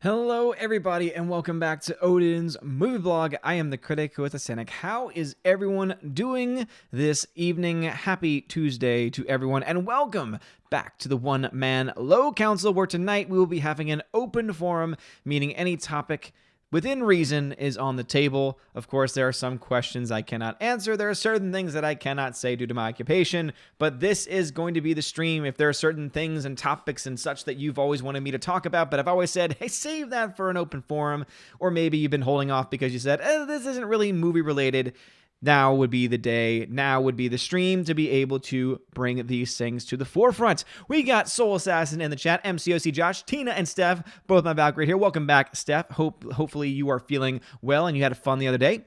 Hello, everybody, and welcome back to Odin's Movie Blog. I am the critic with a cynic. How is everyone doing this evening? Happy Tuesday to everyone, and welcome back to the One Man Low Council, where tonight we will be having an open forum, meaning any topic within reason is on the table. Of course, there are some questions I cannot answer. There are certain things that I cannot say due to my occupation, but this is going to be the stream. If there are certain things and topics and such that you've always wanted me to talk about, but I've always said, hey, save that for an open forum, or maybe you've been holding off because you said, this isn't really movie related. Now would be the day, now would be the stream to be able to bring these things to the forefront. We got Soul Assassin in the chat, MCOC Josh, Tina, and Steph, both my Valkyrie here. Welcome back, Steph. Hopefully you are feeling well and you had fun the other day.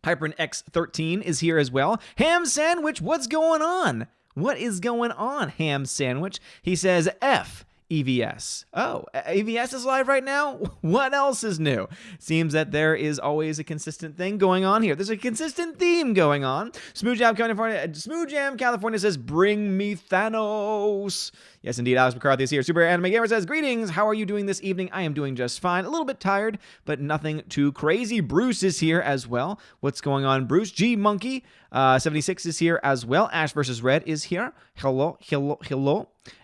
Hypern X13 is here as well. Ham Sandwich, what's going on? What is going on, Ham Sandwich? He says F. EVS. Oh, EVS is live right now? What else is new? Seems that there is always a consistent thing going on here. There's a consistent theme going on. Smooth Jam California says, bring me Thanos. Yes, indeed, Alex McCarthy is here. Super Anime Gamer says, greetings. How are you doing this evening? I am doing just fine. A little bit tired, but nothing too crazy. Bruce is here as well. What's going on, Bruce? G Monkey 76 is here as well. Ash versus Red is here. Hello.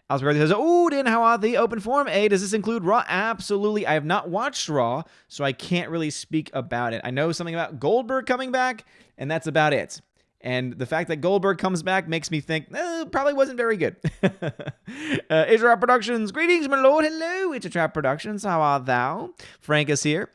Alex McCarthy says, Odin, how are the open forum? A, does this include Raw? Absolutely. I have not watched Raw, so I can't really speak about it. I know something about Goldberg coming back, and that's about it. And the fact that Goldberg comes back makes me think, probably wasn't very good. It's Trap Productions. Greetings, my lord. Hello, it's Trap Productions. How art thou? Frank is here.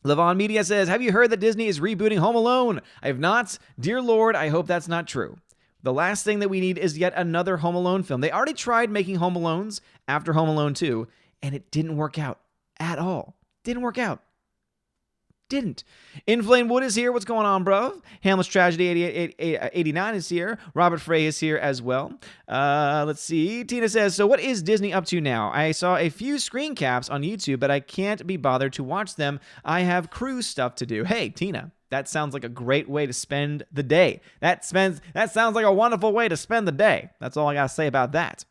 Levon Media says, have you heard that Disney is rebooting Home Alone? I have not. Dear Lord, I hope that's not true. The last thing that we need is yet another Home Alone film. They already tried making Home Alones after Home Alone 2, and it didn't work out at all. Didn't work out. Didn't. Inflame Wood is here. What's going on, bro? Hamlet's Tragedy 89 is here. Robert Frey is here as well. Let's see. Tina says, so what is Disney up to now? I saw a few screen caps on YouTube, but I can't be bothered to watch them. I have cruise stuff to do. Hey, Tina. That sounds like a great way to spend the day. That sounds like a wonderful way to spend the day. That's all I got to say about that.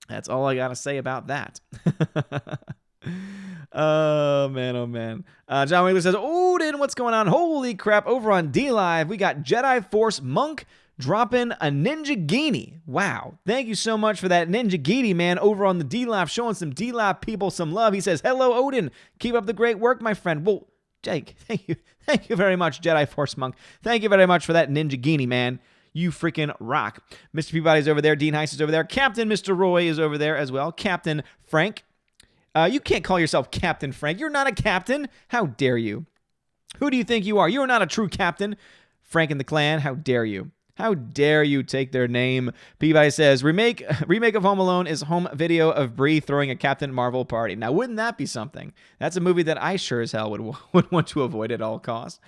That's all I got to say about that. Oh, man. John Wheeler says, Odin, what's going on? Holy crap. Over on D-Live, we got Jedi Force Monk dropping a Ninja Genie. Wow. Thank you so much for that Ninja Genie, man, over on the D-Live, showing some D-Live people some love. He says, hello, Odin. Keep up the great work, my friend. Well, Jake, thank you very much, Jedi Force Monk. Thank you very much for that Ninja Genie, man. You freaking rock. Mr. Peabody's over there. Dean Heiss is over there. Captain Mr. Roy is over there as well. Captain Frank. You can't call yourself Captain Frank. You're not a captain. How dare you? Who do you think you are? You are not a true captain. Frank and the Clan, how dare you? How dare you take their name? Peabody says, remake of Home Alone is home video of Brie throwing a Captain Marvel party. Now, wouldn't that be something? That's a movie that I sure as hell would want to avoid at all costs.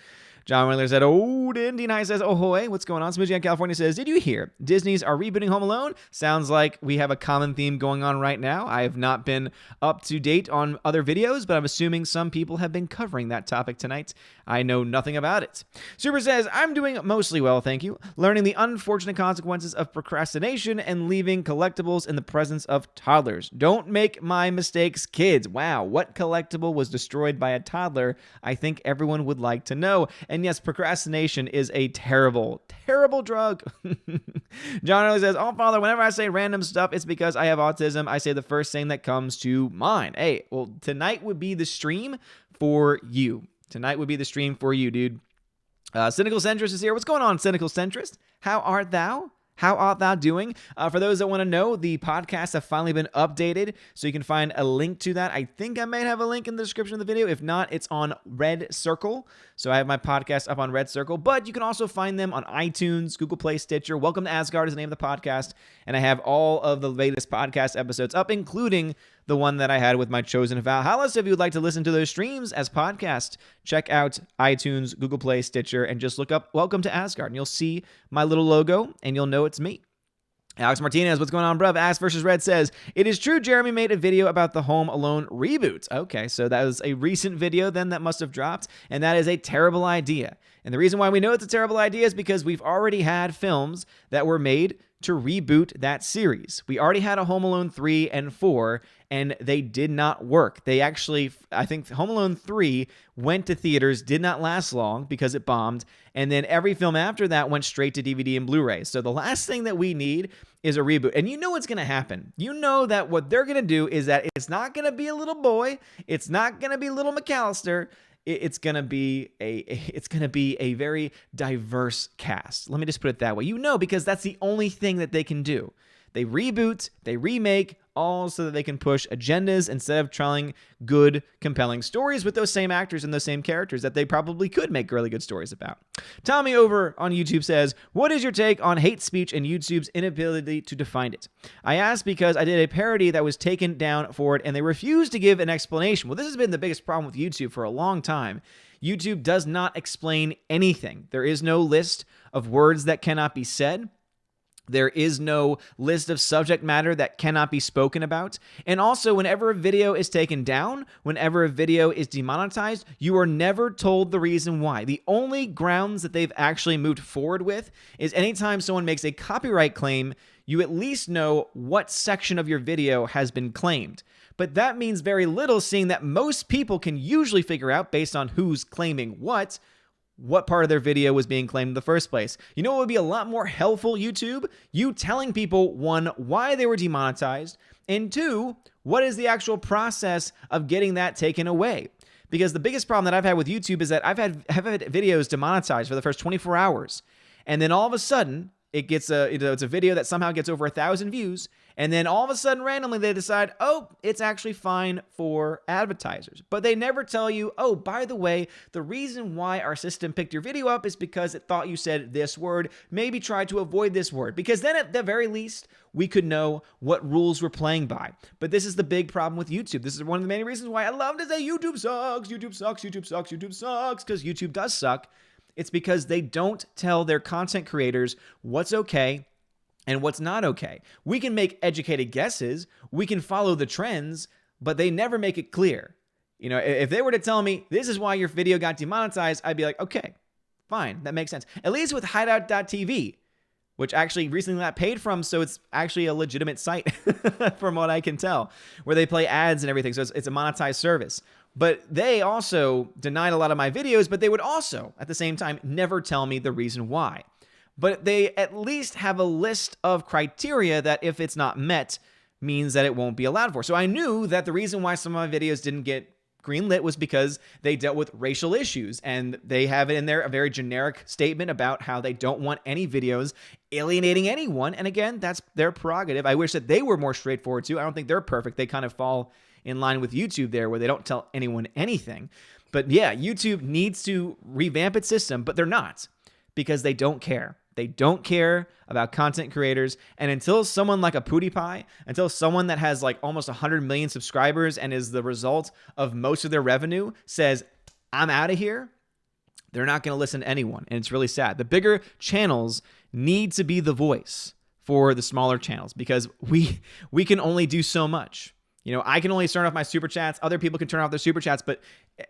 John Wheeler said, Odin. Dean High says, ahoy, what's going on? Smoothie California says, did you hear? Disney's are rebooting Home Alone? Sounds like we have a common theme going on right now. I have not been up to date on other videos, but I'm assuming some people have been covering that topic tonight. I know nothing about it. Super says, I'm doing mostly well, thank you. Learning the unfortunate consequences of procrastination and leaving collectibles in the presence of toddlers. Don't make my mistakes, kids. Wow, what collectible was destroyed by a toddler? I think everyone would like to know. And yes, procrastination is a terrible, terrible drug. John Early says, oh, Father, whenever I say random stuff, it's because I have autism. I say the first thing that comes to mind. Hey, well, tonight would be the stream for you. Tonight would be the stream for you, dude. Cynical Centrist is here. What's going on, Cynical Centrist? How art thou? How art thou doing? For those that want to know, the podcasts have finally been updated, so you can find a link to that. I think I might have a link in the description of the video. If not, it's on Red Circle. So I have my podcast up on Red Circle, but you can also find them on iTunes, Google Play, Stitcher. Welcome to Asgard is the name of the podcast, and I have all of the latest podcast episodes up, including the one that I had with my chosen Valhalla. So if you would like to listen to those streams as podcasts, check out iTunes, Google Play, Stitcher, and just look up Welcome to Asgard, and you'll see my little logo, and you'll know it's me. Alex Martinez, what's going on, bruv? Ass versus Red says, it is true Jeremy made a video about the Home Alone reboot. Okay, so that was a recent video then that must have dropped, and that is a terrible idea. And the reason why we know it's a terrible idea is because we've already had films that were made to reboot that series. We already had a Home Alone 3 and 4, and they did not work. They actually, I think Home Alone 3 went to theaters, did not last long because it bombed, and then every film after that went straight to DVD and Blu-ray. So the last thing that we need is a reboot. And you know what's going to happen. You know that what they're going to do is that it's not going to be a little boy. It's not going to be little McAllister. It's going to be a very diverse cast. Let me just put it that way. You know, because that's the only thing that they can do. They reboot, they remake, all so that they can push agendas instead of telling good, compelling stories with those same actors and those same characters that they probably could make really good stories about. Tommy over on YouTube says, what is your take on hate speech and YouTube's inability to define it? I asked because I did a parody that was taken down for it and they refused to give an explanation. Well, this has been the biggest problem with YouTube for a long time. YouTube does not explain anything. There is no list of words that cannot be said. There is no list of subject matter that cannot be spoken about. And also, whenever a video is taken down, whenever a video is demonetized, you are never told the reason why. The only grounds that they've actually moved forward with is anytime someone makes a copyright claim, you at least know what section of your video has been claimed. But that means very little, seeing that most people can usually figure out, based on who's claiming what part of their video was being claimed in the first place. You know what would be a lot more helpful, YouTube? You telling people, one, why they were demonetized, and two, what is the actual process of getting that taken away? Because the biggest problem that I've had with YouTube is that I've had videos demonetized for the first 24 hours, and then all of a sudden, it gets it's a video that somehow gets over 1,000 views, and then all of a sudden, randomly, they decide, oh, it's actually fine for advertisers. But they never tell you, oh, by the way, the reason why our system picked your video up is because it thought you said this word. Maybe try to avoid this word. Because then at the very least, we could know what rules we're playing by. But this is the big problem with YouTube. This is one of the main reasons why I love to say YouTube sucks, YouTube sucks, YouTube sucks, YouTube sucks, because YouTube does suck. It's because they don't tell their content creators what's okay and what's not okay. We can make educated guesses, we can follow the trends, but they never make it clear. You know, if they were to tell me this is why your video got demonetized, I'd be like, okay, fine, that makes sense. At least with Hideout.tv, which actually recently got paid from, so it's actually a legitimate site from what I can tell, where they play ads and everything, so it's a monetized service. But they also denied a lot of my videos, but they would also, at the same time, never tell me the reason why. But they at least have a list of criteria that if it's not met, means that it won't be allowed for. So I knew that the reason why some of my videos didn't get greenlit was because they dealt with racial issues, and they have it in there, a very generic statement about how they don't want any videos alienating anyone. And again, that's their prerogative. I wish that they were more straightforward too. I don't think they're perfect. They kind of fall in line with YouTube there, where they don't tell anyone anything. But yeah, YouTube needs to revamp its system, but they're not, because they don't care. They don't care about content creators. And until someone like a PewDiePie, until someone that has like almost 100 million subscribers and is the result of most of their revenue says, I'm out of here, they're not going to listen to anyone. And it's really sad. The bigger channels need to be the voice for the smaller channels, because we can only do so much. You know, I can only turn off my super chats. Other people can turn off their super chats. But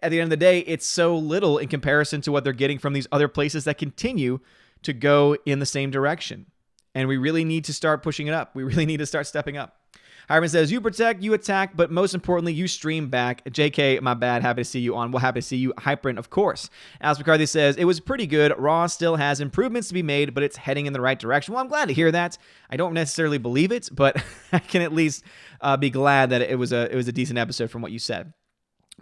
at the end of the day, it's so little in comparison to what they're getting from these other places that continue to go in the same direction. And we really need to start pushing it up. We really need to start stepping up. Hiram says, you protect, you attack, but most importantly, you stream back. JK, my bad. Happy to see you on. Well, happy to see you. Hyperin, of course. Alex McCarthy says, it was pretty good. Raw still has improvements to be made, but it's heading in the right direction. Well, I'm glad to hear that. I don't necessarily believe it, but I can at least be glad that it was a decent episode from what you said.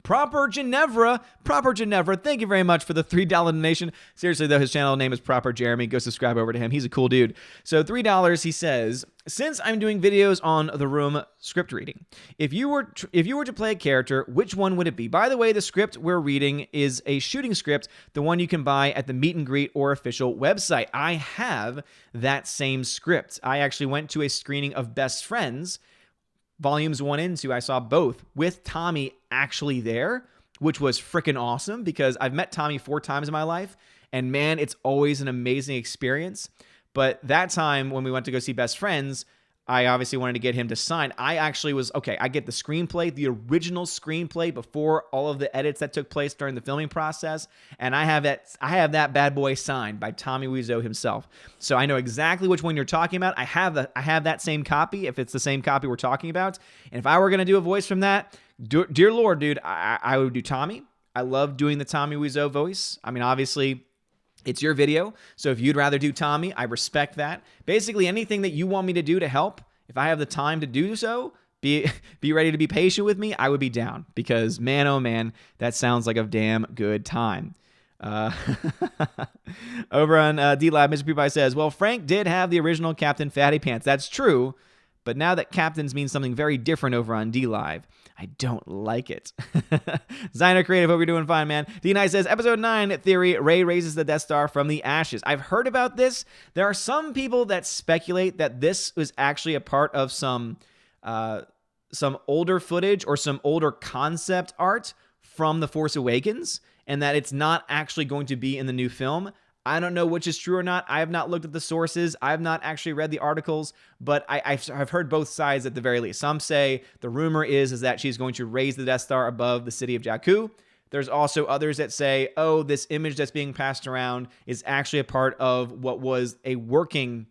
Proper Ginevra, thank you very much for the $3 donation. Seriously, though, his channel name is Proper Jeremy. Go subscribe over to him. He's a cool dude. So $3, he says, since I'm doing videos on The Room script reading, if you were to play a character, which one would it be? By the way, the script we're reading is a shooting script, the one you can buy at the meet and greet or official website. I have that same script. I actually went to a screening of Best Friends, Volumes 1 and 2, I saw both with Tommy actually there, which was freaking awesome, because I've met Tommy 4 times in my life, and man, it's always an amazing experience. But that time when we went to go see Best Friends, I obviously wanted to get him to sign. I actually was, okay, I get the screenplay, the original screenplay before all of the edits that took place during the filming process, and I have that bad boy signed by Tommy Wiseau himself. So I know exactly which one you're talking about. I have that same copy, if it's the same copy we're talking about. And if I were going to do a voice from that, dear Lord, dude, I would do Tommy. I love doing the Tommy Wiseau voice. I mean, obviously, it's your video, so if you'd rather do Tommy, I respect that. Basically, anything that you want me to do to help, if I have the time to do so, be ready to be patient with me, I would be down. Because, man, oh man, that sounds like a damn good time. Over on D-Lab, Mr. PewPie says, well, Frank did have the original Captain Fatty Pants. That's true, but now that captains mean something very different over on D-Live. I don't like it. Ziner Creative, hope you're doing fine, man. D9 says, Episode 9 theory, Rey raises the Death Star from the ashes. I've heard about this. There are some people that speculate that this was actually a part of some older footage or some older concept art from The Force Awakens, and that it's not actually going to be in the new film. I don't know which is true or not. I have not looked at the sources. I have not actually read the articles, but I've heard both sides at the very least. Some say the rumor is that she's going to raise the Death Star above the city of Jakku. There's also others that say, oh, this image that's being passed around is actually a part of what was a working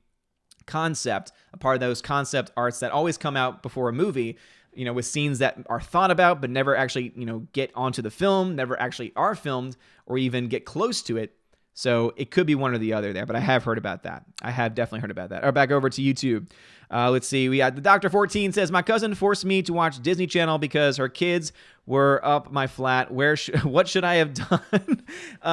concept, a part of those concept arts that always come out before a movie, with scenes that are thought about but never actually, get onto the film, never actually are filmed or even get close to it. So it could be one or the other there, but I have heard about that. I have definitely heard about that. Or back over to YouTube. Let's see. We got the Dr. 14 says, my cousin forced me to watch Disney Channel because her kids were up my flat. What should I have done?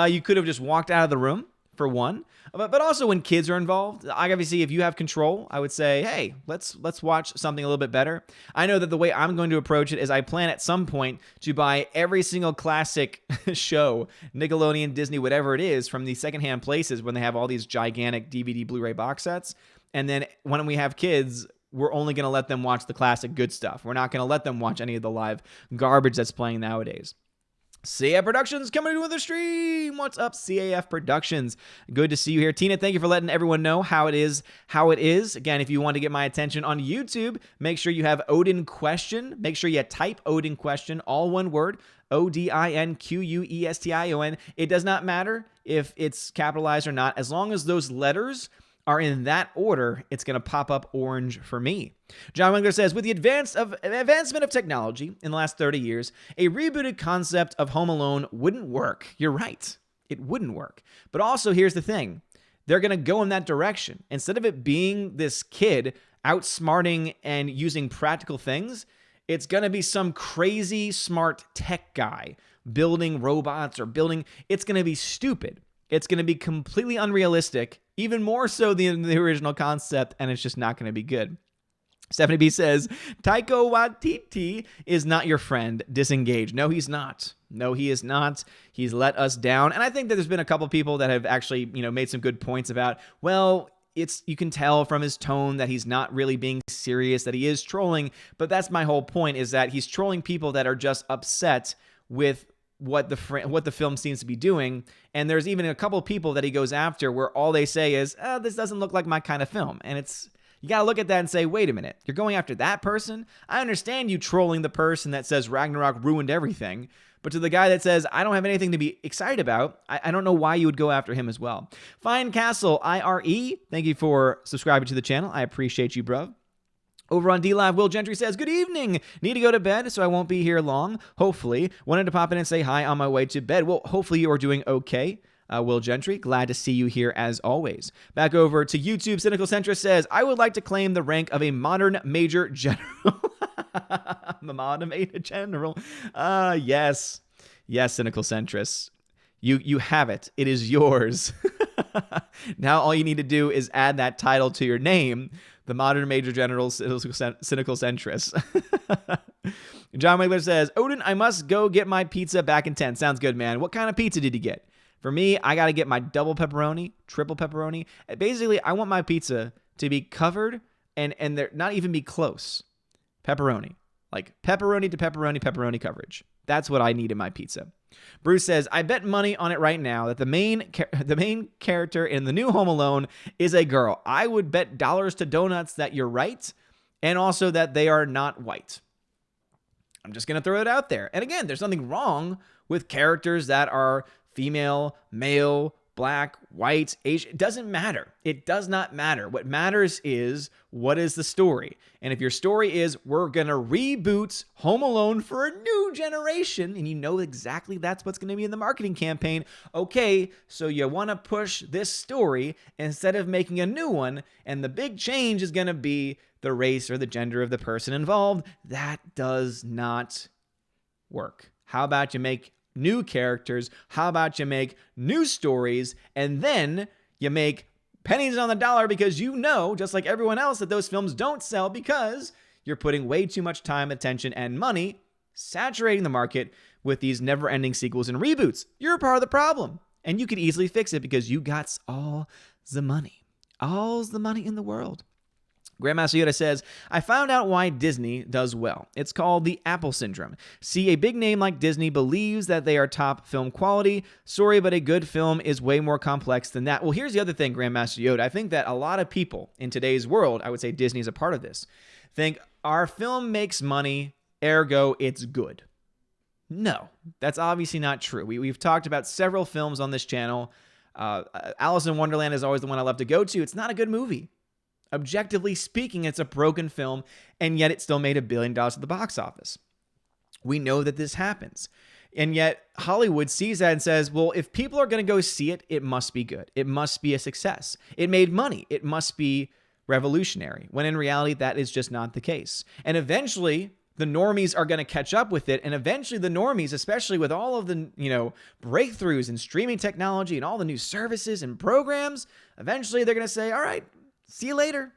You could have just walked out of the room, for one. But also when kids are involved, obviously if you have control, I would say, hey, let's watch something a little bit better. I know that the way I'm going to approach it is I plan at some point to buy every single classic show, Nickelodeon, Disney, whatever it is, from the secondhand places when they have all these gigantic DVD, Blu-ray box sets. And then when we have kids, we're only going to let them watch the classic good stuff. We're not going to let them watch any of the live garbage that's playing nowadays. CAF Productions coming to the stream. What's up, CAF Productions? Good to see you here. Tina, thank you for letting everyone know how it is. Again, if you want to get my attention on YouTube, make sure you have Odin Question. Make sure you type Odin Question, all one word, ODINQUESTION. It does not matter if it's capitalized or not. As long as those letters are in that order, it's going to pop up orange for me. John Wengler says, with the advancement of technology in the last 30 years, a rebooted concept of Home Alone wouldn't work. You're right. It wouldn't work. But also, here's the thing. They're going to go in that direction. Instead of it being this kid outsmarting and using practical things, it's going to be some crazy smart tech guy building robots or it's going to be stupid. It's going to be completely unrealistic, even more so than the original concept, and it's just not going to be good. Stephanie B says, Taika Waititi is not your friend. Disengage. No, he's not. No, he is not. He's let us down. And I think that there's been a couple people that have actually, made some good points about, well, you can tell from his tone that he's not really being serious, that he is trolling. But that's my whole point, is that he's trolling people that are just upset with what the film seems to be doing. And there's even a couple of people that he goes after where all they say is, this doesn't look like my kind of film. And you got to look at that and say, wait a minute, you're going after that person? I understand you trolling the person that says Ragnarok ruined everything, but to the guy that says, I don't have anything to be excited about, I don't know why you would go after him as well. Fine Castle, IRE, thank you for subscribing to the channel. I appreciate you, bro. Over on D-Live, Will Gentry says, good evening. Need to go to bed, so I won't be here long, hopefully. Wanted to pop in and say hi on my way to bed. Well, hopefully you are doing okay, Will Gentry. Glad to see you here as always. Back over to YouTube, Cynical Centrist says, I would like to claim the rank of a modern major general. The modern major general. Yes. Yes, Cynical Centrist. You have it. It is yours. Now all you need to do is add that title to your name, the modern major general, cynical centrist. John Wigler says, Odin, I must go get my pizza back in 10. Sounds good, man. What kind of pizza did you get? For me, I got to get my double pepperoni, triple pepperoni. Basically, I want my pizza to be covered and they're not even be close. Pepperoni. Like pepperoni to pepperoni, pepperoni coverage. That's what I need in my pizza. Bruce says, I bet money on it right now that the main character in the new Home Alone is a girl. I would bet dollars to donuts that you're right. and also that they are not white. I'm just going to throw it out there. And again, there's nothing wrong with characters that are female, male, black, white, Asian. It doesn't matter. It does not matter. What matters is, what is the story? And if your story is, we're going to reboot Home Alone for a new generation, and you know exactly that's what's going to be in the marketing campaign, okay, so you want to push this story instead of making a new one, and the big change is going to be the race or the gender of the person involved. That does not work. How about you make new characters? How about you make new stories, and then you make pennies on the dollar because you know, just like everyone else, that those films don't sell because you're putting way too much time, attention, and money saturating the market with these never-ending sequels and reboots. You're a part of the problem, and you could easily fix it because you got all the money in the world. Grandmaster Yoda says, I found out why Disney does well. It's called the Apple Syndrome. See, a big name like Disney believes that they are top film quality. Sorry, but a good film is way more complex than that. Well, here's the other thing, Grandmaster Yoda. I think that a lot of people in today's world, I would say Disney is a part of this, think our film makes money, ergo it's good. No, that's obviously not true. We've talked about several films on this channel. Alice in Wonderland is always the one I love to go to. It's not a good movie. Objectively speaking, it's a broken film, and yet it still made $1 billion at the box office. We know that this happens. And yet Hollywood sees that and says, well, if people are going to go see it, it must be good. It must be a success. It made money. It must be revolutionary. When in reality, that is just not the case. And eventually, the normies are going to catch up with it. And eventually the normies, especially with all of the, breakthroughs in streaming technology and all the new services and programs, eventually they're going to say, all right, see you later.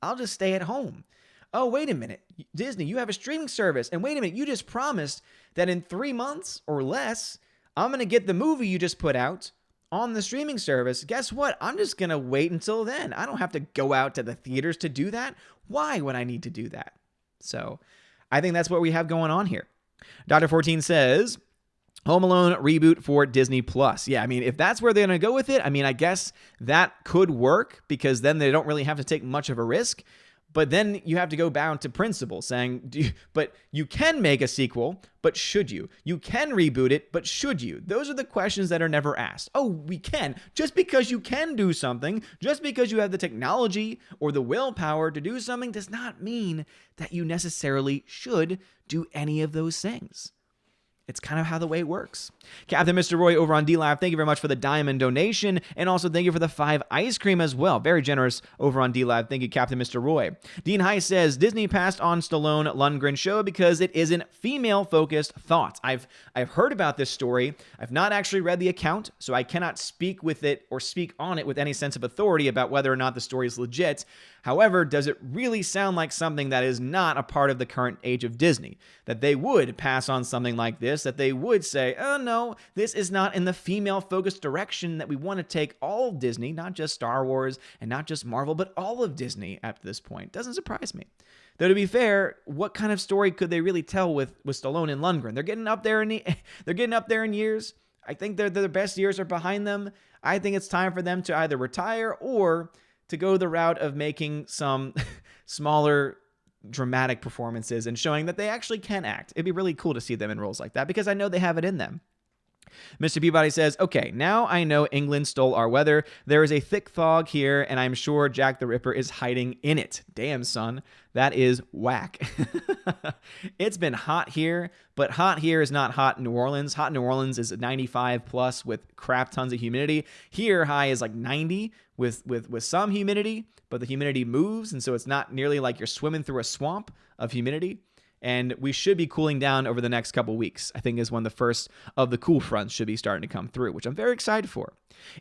I'll just stay at home. Oh, wait a minute. Disney, you have a streaming service. And wait a minute, you just promised that in 3 months or less, I'm going to get the movie you just put out on the streaming service. Guess what? I'm just going to wait until then. I don't have to go out to the theaters to do that. Why would I need to do that? So I think that's what we have going on here. Dr. 14 says, Home Alone reboot for Disney Plus. Yeah, I mean, if that's where they're going to go with it, I mean, I guess that could work because then they don't really have to take much of a risk. But then you have to go bound to principle saying, but you can make a sequel, but should you? You can reboot it, but should you? Those are the questions that are never asked. Oh, we can. Just because you can do something, just because you have the technology or the willpower to do something does not mean that you necessarily should do any of those things. It's kind of how the way it works. Captain Mr. Roy over on D-Live, thank you very much for the diamond donation, and also thank you for the 5 ice cream as well. Very generous over on D-Live. Thank you, Captain Mr. Roy. Dean High says, Disney passed on Stallone Lundgren show because it isn't female-focused. Thoughts? I've heard about this story. I've not actually read the account, so I cannot speak with it or speak on it with any sense of authority about whether or not the story is legit. However, does it really sound like something that is not a part of the current age of Disney? That they would pass on something like this, that they would say, oh no, this is not in the female-focused direction that we want to take all of Disney, not just Star Wars and not just Marvel, but all of Disney at this point. Doesn't surprise me. Though to be fair, what kind of story could they really tell with Stallone and Lundgren? They're getting up there in years. I think their best years are behind them. I think it's time for them to either retire or to go the route of making some smaller dramatic performances and showing that they actually can act. It'd be really cool to see them in roles like that because I know they have it in them. Mr. Peabody says, okay, now I know England stole our weather. There is a thick fog here, and I'm sure Jack the Ripper is hiding in it. Damn, son, that is whack. It's been hot here, but hot here is not hot in New Orleans. Hot in New Orleans is 95 plus with crap tons of humidity. Here, high is like 90 with some humidity, but the humidity moves, and so it's not nearly like you're swimming through a swamp of humidity. And we should be cooling down over the next couple weeks, I think is when the first of the cool fronts should be starting to come through, which I'm very excited for.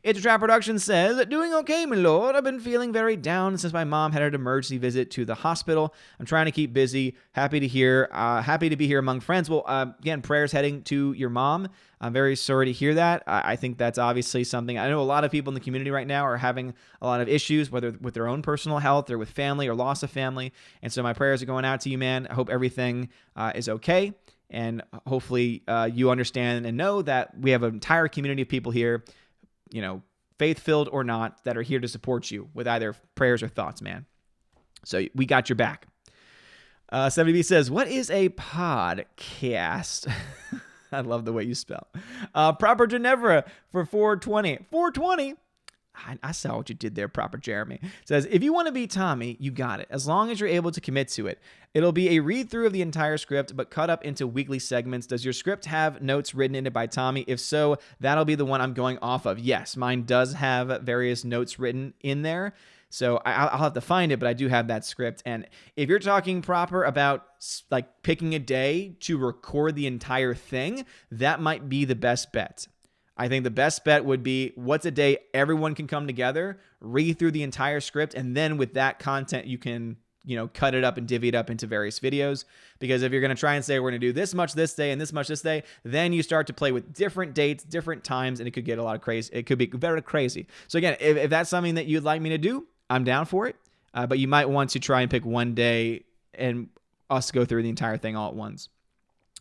It's Trap Production says, doing okay, my lord. I've been feeling very down since my mom had an emergency visit to the hospital. I'm trying to keep busy. Happy to be here among friends. Well, again, prayers heading to your mom. I'm very sorry to hear that. I think that's obviously something. I know a lot of people in the community right now are having a lot of issues, whether with their own personal health or with family or loss of family. And so my prayers are going out to you, man. I hope everything is okay. And hopefully you understand and know that we have an entire community of people here, faith-filled or not, that are here to support you with either prayers or thoughts, man. So we got your back. 70B says, what is a podcast? I love the way you spell. Proper Ginevra for 420. 420? I saw what you did there, Proper Jeremy. Says, if you want to be Tommy, you got it. As long as you're able to commit to it. It'll be a read-through of the entire script, but cut up into weekly segments. Does your script have notes written in it by Tommy? If so, that'll be the one I'm going off of. Yes, mine does have various notes written in there. So I'll have to find it, but I do have that script. And if you're talking proper about like picking a day to record the entire thing, that might be the best bet. I think the best bet would be what's a day everyone can come together, read through the entire script, and then with that content, you can, cut it up and divvy it up into various videos. Because if you're going to try and say, we're going to do this much this day and this much this day, then you start to play with different dates, different times, and it could get a lot of crazy. It could be very crazy. So again, if that's something that you'd like me to do, I'm down for it. But you might want to try and pick one day and us go through the entire thing all at once.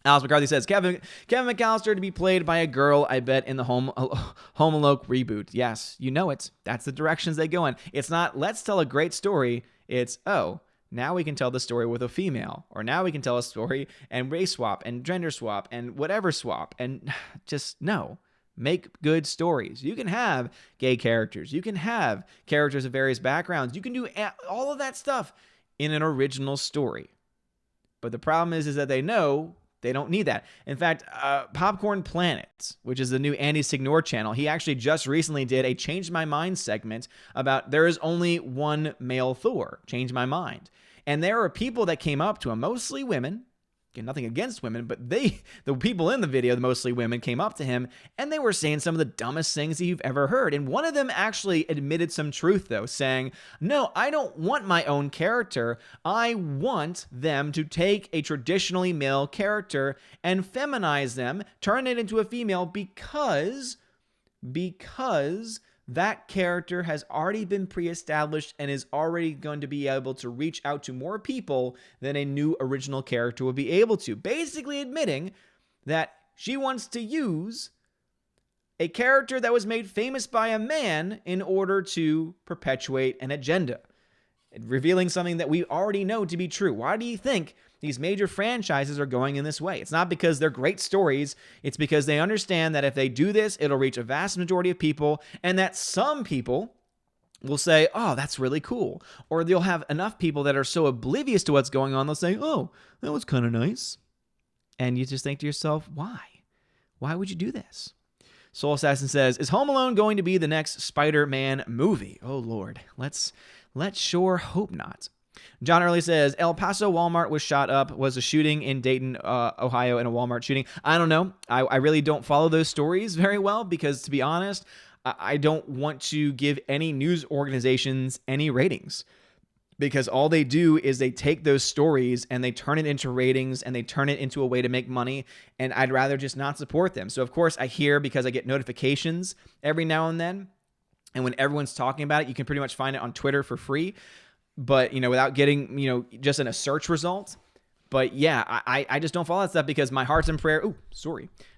Alice McCarthy says, Kevin McAllister to be played by a girl, I bet, in the Home Alone reboot. Yes, you know it. That's the directions they go in. It's not, let's tell a great story. It's, now we can tell the story with a female. Or now we can tell a story and race swap and gender swap and whatever swap. And just, no. Make good stories. You can have gay characters. You can have characters of various backgrounds. You can do all of that stuff in an original story. But the problem is that they know they don't need that. In fact, Popcorn Planet, which is the new Andy Signore channel, he actually just recently did a Change My Mind segment about there is only one male Thor. Change My Mind. And there are people that came up to him, mostly women. Again, nothing against women, but the people in the video, mostly women, came up to him and they were saying some of the dumbest things that you've ever heard. And one of them actually admitted some truth, though, saying, no, I don't want my own character. I want them to take a traditionally male character and feminize them, turn it into a female because that character has already been pre-established and is already going to be able to reach out to more people than a new original character will be able to. Basically admitting that she wants to use a character that was made famous by a man in order to perpetuate an agenda. Revealing something that we already know to be true. Why do you think these major franchises are going in this way? It's not because they're great stories. It's because they understand that if they do this, it'll reach a vast majority of people, and that some people will say, oh, that's really cool. Or they'll have enough people that are so oblivious to what's going on, they'll say, oh, that was kind of nice. And you just think to yourself, why? Why would you do this? Soul Assassin says, is Home Alone going to be the next Spider-Man movie? Oh, Lord. Let's sure hope not. John Early says, El Paso Walmart was shot up. Was a shooting in Dayton, Ohio, and a Walmart shooting. I don't know. I really don't follow those stories very well because, to be honest, I don't want to give any news organizations any ratings. Because all they do is they take those stories and they turn it into ratings and they turn it into a way to make money. And I'd rather just not support them. So, of course, I hear because I get notifications every now and then. And when everyone's talking about it, you can pretty much find it on Twitter for free. But, without getting, just in a search result. But yeah, I just don't follow that stuff because my hearts and prayers,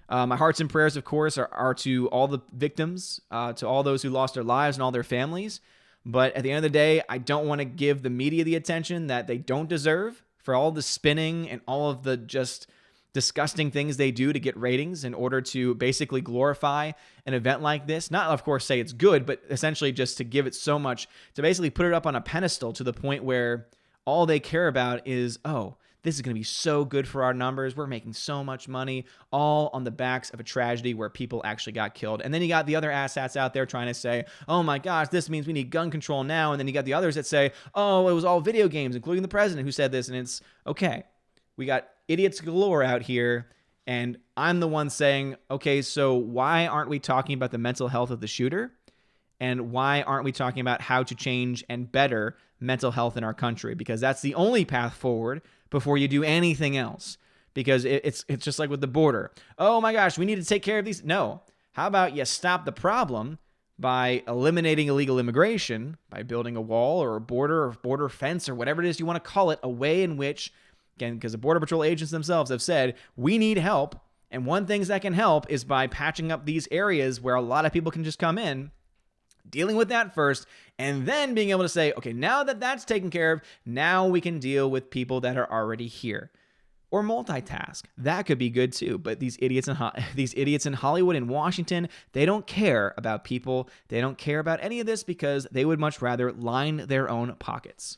my hearts and prayers, of course, are to all the victims, to all those who lost their lives and all their families. But at the end of the day, I don't want to give the media the attention that they don't deserve for all the spinning and all of the just disgusting things they do to get ratings in order to basically glorify an event like this. Not, of course, say it's good, but essentially just to give it so much, to basically put it up on a pedestal to the point where all they care about is, oh, this is going to be so good for our numbers. We're making so much money, all on the backs of a tragedy where people actually got killed. And then you got the other asshats out there trying to say, oh my gosh, this means we need gun control now. And then you got the others that say, oh, it was all video games, including the president who said this. And it's, okay, we got idiots galore out here. And I'm the one saying, okay, so why aren't we talking about the mental health of the shooter? And why aren't we talking about how to change and better mental health in our country? Because that's the only path forward before you do anything else. Because it's just like with the border. Oh my gosh, we need to take care of these. No. How about you stop the problem by eliminating illegal immigration, by building a wall or a border fence or whatever it is you want to call it, a way in which, again, because the Border Patrol agents themselves have said, we need help. And one thing that can help is by patching up these areas where a lot of people can just come in. Dealing with that first, and then being able to say, okay, now that that's taken care of, now we can deal with people that are already here. Or multitask. That could be good too. But these idiots in Hollywood and Washington, they don't care about people. They don't care about any of this because they would much rather line their own pockets.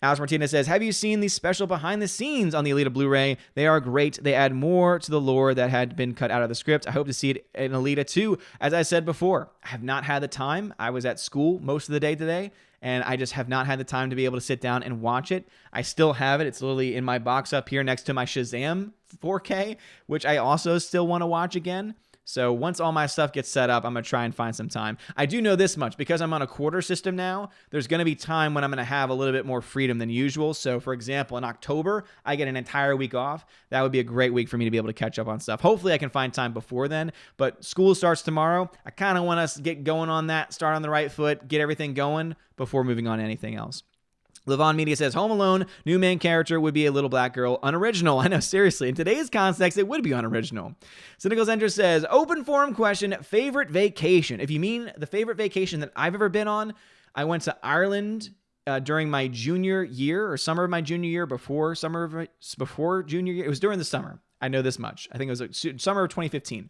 Alex Martinez says, have you seen these special behind the scenes on the Alita Blu-ray? They are great. They add more to the lore that had been cut out of the script. I hope to see it in Alita too. As I said before, I have not had the time. I was at school most of the day today, and I just have not had the time to be able to sit down and watch it. I still have it. It's literally in my box up here next to my Shazam 4K, which I also still want to watch again. So once all my stuff gets set up, I'm going to try and find some time. I do know this much. Because I'm on a quarter system now, there's going to be time when I'm going to have a little bit more freedom than usual. So, for example, in October, I get an entire week off. That would be a great week for me to be able to catch up on stuff. Hopefully, I can find time before then. But school starts tomorrow. I kind of want us to get going on that, start on the right foot, get everything going before moving on to anything else. Levon Media says, Home Alone, new main character would be a little black girl. Unoriginal. I know, seriously. In today's context, it would be unoriginal. Cynical Zender says, open forum question, favorite vacation. If you mean the favorite vacation that I've ever been on, I went to Ireland during my junior year or summer of my junior year, before junior year. It was during the summer. I know this much. I think it was summer of 2015.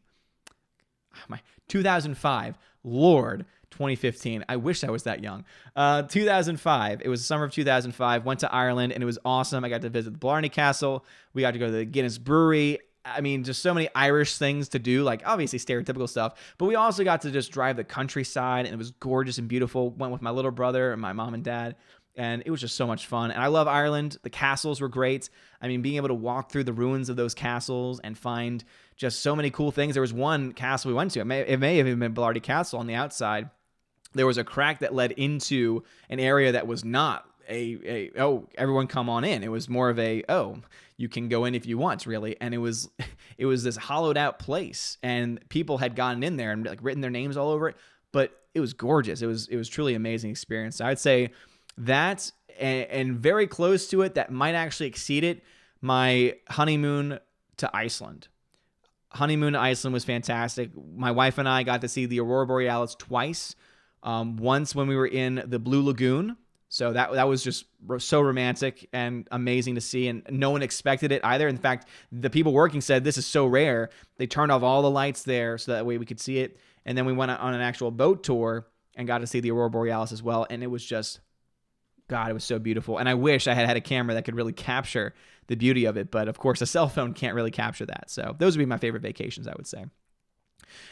2005. Lord. 2015. I wish I was that young. 2005. It was the summer of 2005. Went to Ireland, and it was awesome. I got to visit the Blarney Castle. We got to go to the Guinness Brewery. I mean, just so many Irish things to do, like obviously stereotypical stuff. But we also got to just drive the countryside, and it was gorgeous and beautiful. Went with my little brother and my mom and dad, and it was just so much fun. And I love Ireland. The castles were great. I mean, being able to walk through the ruins of those castles and find just so many cool things. There was one castle we went to. It may have even been Blarney Castle on the outside. There was a crack that led into an area that was not oh, everyone come on in. It was more of oh, you can go in if you want, really. And it was this hollowed out place, and people had gotten in there and like written their names all over it. But it was gorgeous. It was truly amazing experience. So I'd say that, and very close to it, that might actually exceed it, my honeymoon to Iceland. Honeymoon to Iceland was fantastic. My wife and I got to see the Aurora Borealis twice. Once when we were in the Blue Lagoon. So that was just so romantic and amazing to see, and no one expected it either. In fact, the people working said, this is so rare. They turned off all the lights there so that way we could see it. And then we went on an actual boat tour and got to see the Aurora Borealis as well. And it was just, God, it was so beautiful. And I wish I had a camera that could really capture the beauty of it. But of course, a cell phone can't really capture that. So those would be my favorite vacations, I would say.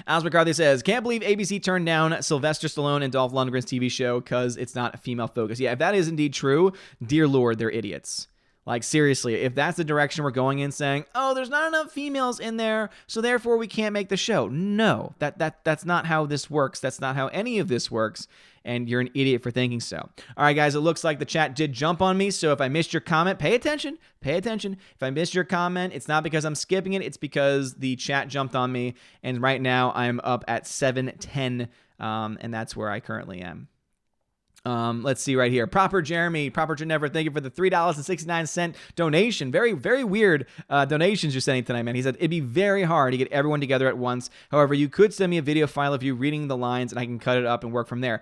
Alice McCarthy says, can't believe ABC turned down Sylvester Stallone and Dolph Lundgren's TV show because it's not female focused. Yeah, if that is indeed true, dear Lord, they're idiots. Like, seriously, if that's the direction we're going in, saying, oh, there's not enough females in there, so therefore we can't make the show. No, that's not how this works. That's not how any of this works, and you're an idiot for thinking so. All right, guys, it looks like the chat did jump on me, so if I missed your comment, pay attention. Pay attention. If I missed your comment, it's not because I'm skipping it. It's because the chat jumped on me, and right now I'm up at 710, and that's where I currently am. Let's see right here. Proper Jeremy, Proper Geneva, thank you for the $3.69 donation. Very, very weird donations you're sending tonight, man. He said, it'd be very hard to get everyone together at once. However, you could send me a video file of you reading the lines and I can cut it up and work from there.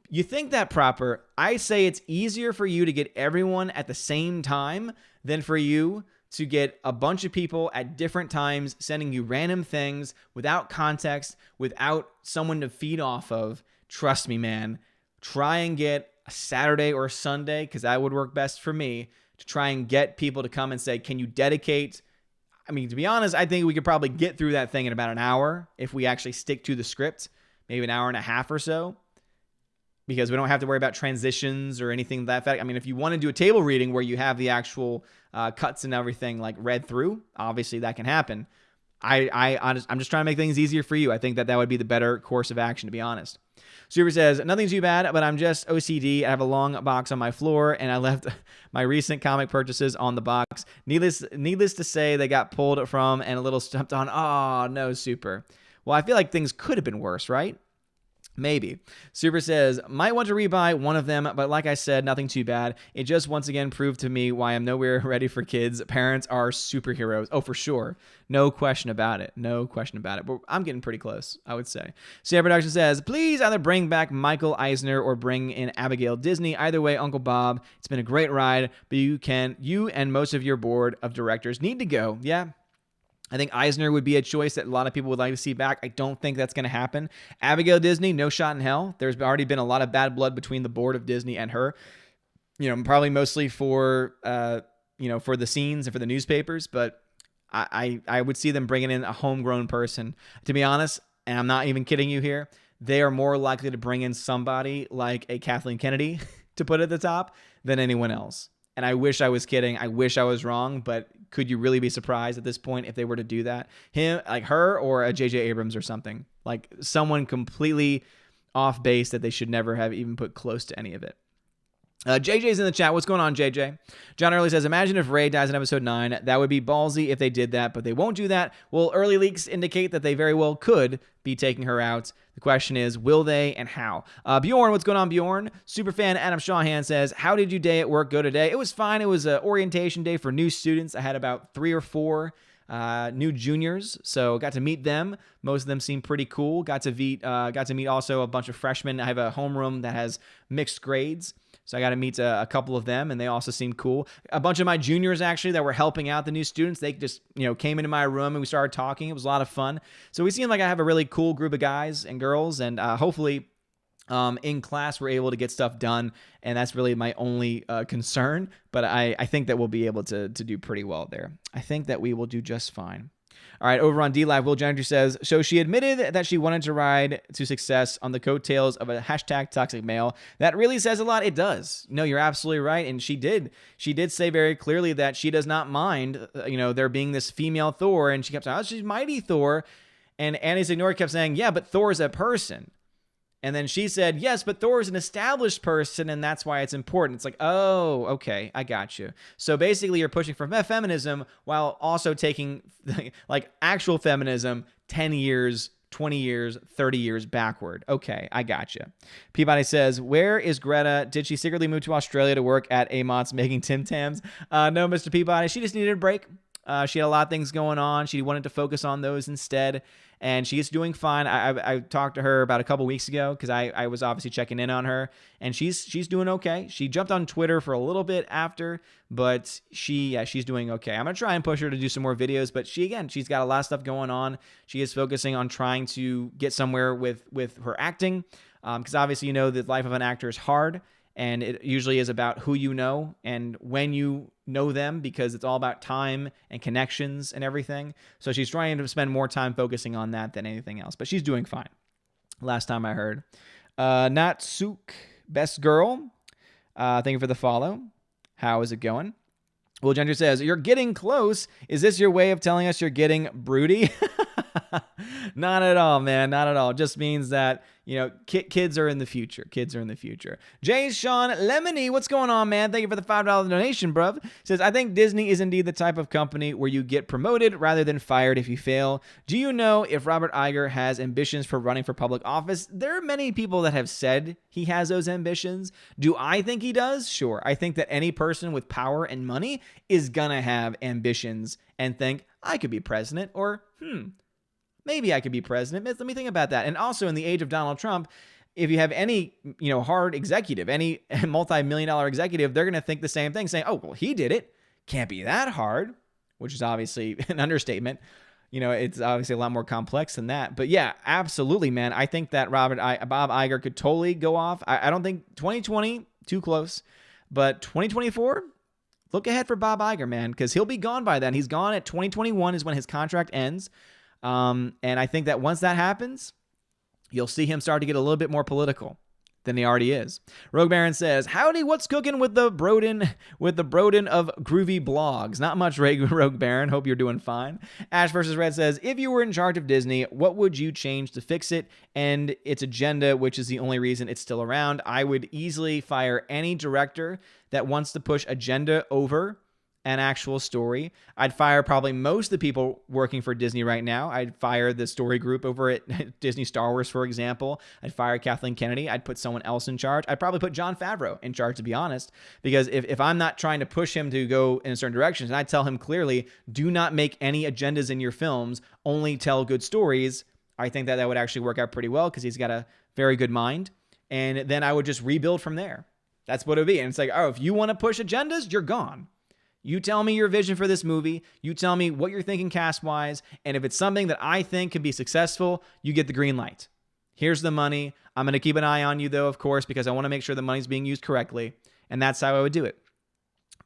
You think that, Proper? I say it's easier for you to get everyone at the same time than for you to get a bunch of people at different times sending you random things without context, without someone to feed off of. Trust me, man. Try and get a Saturday or a Sunday, because that would work best for me, to try and get people to come and say, can you dedicate? I mean, to be honest, I think we could probably get through that thing in about an hour if we actually stick to the script, maybe an hour and a half or so, because we don't have to worry about transitions or anything to that effect. I mean, if you want to do a table reading where you have the actual cuts and everything like read through, obviously that can happen. I'm just trying to make things easier for you. I think that would be the better course of action, to be honest. Super says, nothing too bad, but I'm just OCD. I have a long box on my floor, and I left my recent comic purchases on the box. Needless to say, they got pulled from and a little stumped on. Oh, no, Super. Well, I feel like things could have been worse, right? Maybe. Super says, might want to rebuy one of them, but like I said, nothing too bad. It just once again proved to me why I'm nowhere ready for kids. Parents are superheroes. Oh, for sure. No question about it. No question about it. But I'm getting pretty close, I would say. Sam Production says, please either bring back Michael Eisner or bring in Abigail Disney. Either way, Uncle Bob, it's been a great ride, but you and most of your board of directors need to go. Yeah. I think Eisner would be a choice that a lot of people would like to see back. I don't think that's going to happen. Abigail Disney, no shot in hell. There's already been a lot of bad blood between the board of Disney and her. Probably mostly for for the scenes and for the newspapers. But I would see them bringing in a homegrown person. To be honest, and I'm not even kidding you here, they are more likely to bring in somebody like a Kathleen Kennedy to put at the top than anyone else. And I wish I was kidding. I wish I was wrong, but could you really be surprised at this point if they were to do that? Him, like her, or a J.J. Abrams or something. Like someone completely off base that they should never have even put close to any of it. JJ's in the chat. What's going on, JJ? John Early says, imagine if Rey dies in episode 9. That would be ballsy if they did that, but they won't do that. Well, early leaks indicate that they very well could be taking her out. The question is, will they and how? Bjorn, what's going on, Bjorn? Superfan Adam Shawhan says, how did your day at work go today? It was fine. It was an orientation day for new students. I had about 3 or 4 new juniors, so got to meet them. Most of them seem pretty cool. Got to meet also a bunch of freshmen. I have a homeroom that has mixed grades, so I got to meet a couple of them, and they also seemed cool. A bunch of my juniors, actually, that were helping out the new students, they just came into my room and we started talking. It was a lot of fun. So we seem like I have a really cool group of guys and girls, and hopefully in class we're able to get stuff done, and that's really my only concern. But I think that we'll be able to do pretty well there. I think that we will do just fine. All right, over on DLive, Will Janitor says, so she admitted that she wanted to ride to success on the coattails of a hashtag toxic male. That really says a lot. It does. No, you're absolutely right. And she did say very clearly that she does not mind, there being this female Thor. And she kept saying, oh, she's mighty Thor. And Annie Signori kept saying, yeah, but Thor is a person. And then she said, yes, but Thor is an established person, and that's why it's important. It's like, oh, okay, I got you. So basically you're pushing for feminism while also taking like actual feminism 10 years, 20 years, 30 years backward. Okay, I got you. Peabody says, where is Greta? Did she secretly move to Australia to work at Amont's making Tim Tams? No, Mr. Peabody. She just needed a break. She had a lot of things going on. She wanted to focus on those instead. And she is doing fine. I talked to her about a couple weeks ago because I was obviously checking in on her, and she's doing okay. She jumped on Twitter for a little bit after, but she's doing okay. I'm gonna try and push her to do some more videos, but she's got a lot of stuff going on. She is focusing on trying to get somewhere with her acting, because obviously the life of an actor is hard. And it usually is about who you know and when you know them, because it's all about time and connections and everything. So she's trying to spend more time focusing on that than anything else. But she's doing fine. Last time I heard. Natsuk, best girl. Thank you for the follow. How is it going? Will Gender says, you're getting close. Is this your way of telling us you're getting broody? Not at all, man. Not at all. It just means that, kids are in the future. Kids are in the future. Jay Sean Lemony, what's going on, man? Thank you for the $5 donation, bruv. Says, I think Disney is indeed the type of company where you get promoted rather than fired if you fail. Do you know if Robert Iger has ambitions for running for public office? There are many people that have said he has those ambitions. Do I think he does? Sure. I think that any person with power and money is gonna have ambitions and think, I could be president, or maybe I could be president. Let me think about that. And also in the age of Donald Trump, if you have any, hard executive, any multi-million-dollar executive, they're going to think the same thing, saying, oh, well, he did it. Can't be that hard, which is obviously an understatement. It's obviously a lot more complex than that. But yeah, absolutely, man. I think that Bob Iger could totally go off. I don't think 2020, too close. But 2024, look ahead for Bob Iger, man, because he'll be gone by then. He's gone at 2021 is when his contract ends. And I think that once that happens, you'll see him start to get a little bit more political than he already is. Rogue Baron says, howdy, what's cooking with the Broden of groovy blogs? Not much, Rogue Baron. Hope you're doing fine. Ash versus Red says, if you were in charge of Disney, what would you change to fix it and its agenda, which is the only reason it's still around? I would easily fire any director that wants to push agenda over an actual story. I'd fire probably most of the people working for Disney right now. I'd fire the story group over at Disney Star Wars, for example. I'd fire Kathleen Kennedy. I'd put someone else in charge. I'd probably put Jon Favreau in charge, to be honest, because if I'm not trying to push him to go in certain directions, and I tell him clearly, do not make any agendas in your films, only tell good stories, I think that would actually work out pretty well because he's got a very good mind. And then I would just rebuild from there. That's what it would be. And it's like, oh, if you want to push agendas, you're gone. You tell me your vision for this movie. You tell me what you're thinking cast-wise. And if it's something that I think can be successful, you get the green light. Here's the money. I'm going to keep an eye on you, though, of course, because I want to make sure the money's being used correctly. And that's how I would do it.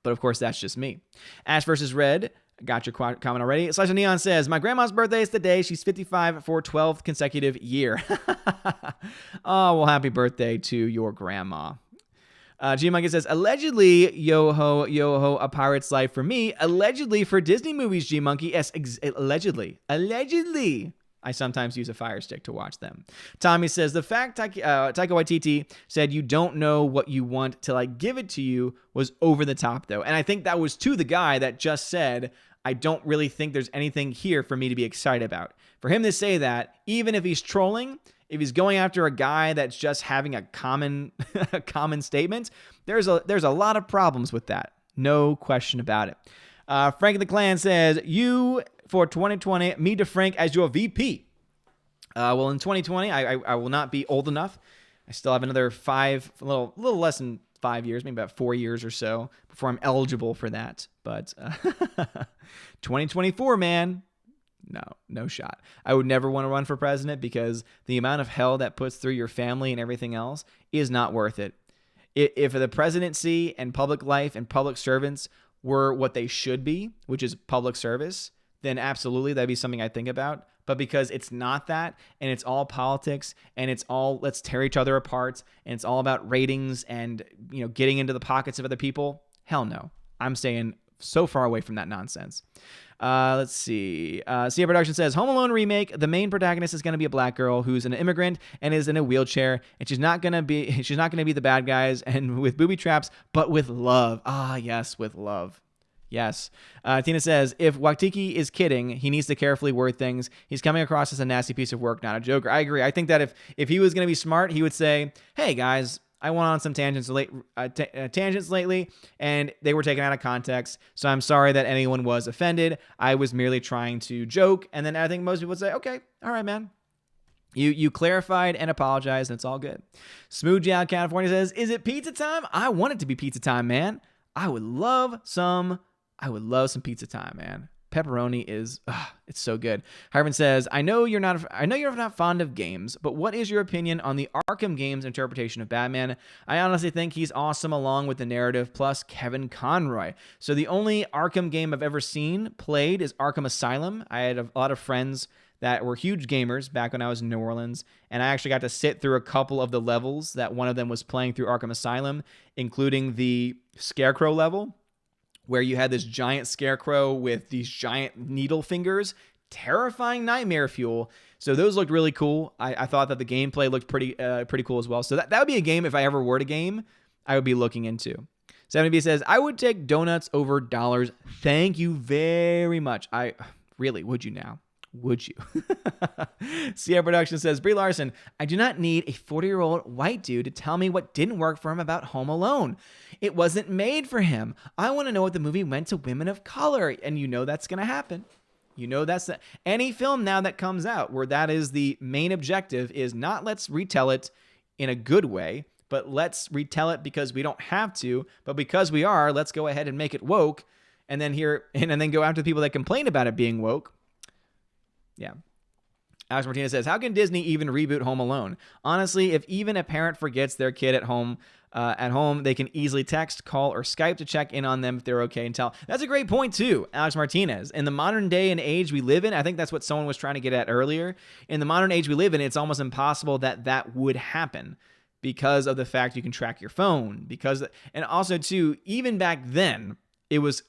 But, of course, that's just me. Ash versus Red. Got your comment already. Slash Neon says, my grandma's birthday is today. She's 55 for 12th consecutive year. Oh, well, happy birthday to your grandma. G-Monkey says, allegedly, yo-ho, a pirate's life for me. Allegedly for Disney movies, G-Monkey. Yes, allegedly. Allegedly. I sometimes use a Fire Stick to watch them. Tommy says, the fact Taika Waititi said you don't know what you want till I give it to you was over the top, though. And I think that was to the guy that just said, I don't really think there's anything here for me to be excited about. For him to say that, even if he's trolling, if he's going after a guy that's just having a common statement, there's a lot of problems with that. No question about it. Frank of the Clan says, you for 2020, me to Frank as your VP. Well, in 2020, I will not be old enough. I still have another a little less than 5 years, maybe about 4 years or so before I'm eligible for that. But 2024, man. No shot. I would never want to run for president because the amount of hell that puts through your family and everything else is not worth it. If the presidency and public life and public servants were what they should be, which is public service, then absolutely that'd be something I'd think about. But because it's not that, and it's all politics, and it's all let's tear each other apart, and it's all about ratings and getting into the pockets of other people, hell no. I'm staying so far away from that nonsense. Let's see. Cia Production says, Home Alone remake. The main protagonist is going to be a black girl who's an immigrant and is in a wheelchair, and she's not going to be the bad guys and with booby traps, but with love. Ah, yes, with love. Yes. Tina says, if Waititi is kidding, he needs to carefully word things. He's coming across as a nasty piece of work, not a joker. I agree. I think that if he was going to be smart, he would say, hey, guys, I went on some tangents lately, and they were taken out of context. So I'm sorry that anyone was offended. I was merely trying to joke. And then I think most people would say, okay, all right, man. You clarified and apologized, and it's all good. Smoothie out California says, is it pizza time? I want it to be pizza time, man. I would love some pizza time, man. Pepperoni is, it's so good. Harvin says, I know you're not fond of games, but what is your opinion on the Arkham games interpretation of Batman? I honestly think he's awesome along with the narrative plus Kevin Conroy. So the only Arkham game I've ever seen played is Arkham Asylum. I had a lot of friends that were huge gamers back when I was in New Orleans, and I actually got to sit through a couple of the levels that one of them was playing through Arkham Asylum, including the Scarecrow level, where you had this giant scarecrow with these giant needle fingers, terrifying nightmare fuel. So those looked really cool. I thought that the gameplay looked pretty cool as well. So that would be a game, if I ever were to game, I would be looking into. 70B says, I would take donuts over dollars. Thank you very much. Really, would you now? Would you? Sierra Production says, Brie Larson, I do not need a 40-year-old white dude to tell me what didn't work for him about Home Alone. It wasn't made for him. I want to know what the movie meant to women of color. And that's going to happen. Any film now that comes out where that is the main objective is not let's retell it in a good way, but let's retell it because we don't have to, but because we are, let's go ahead and make it woke and then go after the people that complain about it being woke. Yeah. Alex Martinez says, how can Disney even reboot Home Alone? Honestly, if even a parent forgets their kid at home, they can easily text, call, or Skype to check in on them if they're okay and tell. That's a great point, too, Alex Martinez. In the modern day and age we live in, I think that's what someone was trying to get at earlier. In the modern age we live in, it's almost impossible that would happen because of the fact you can track your phone. And also, too, even back then, it was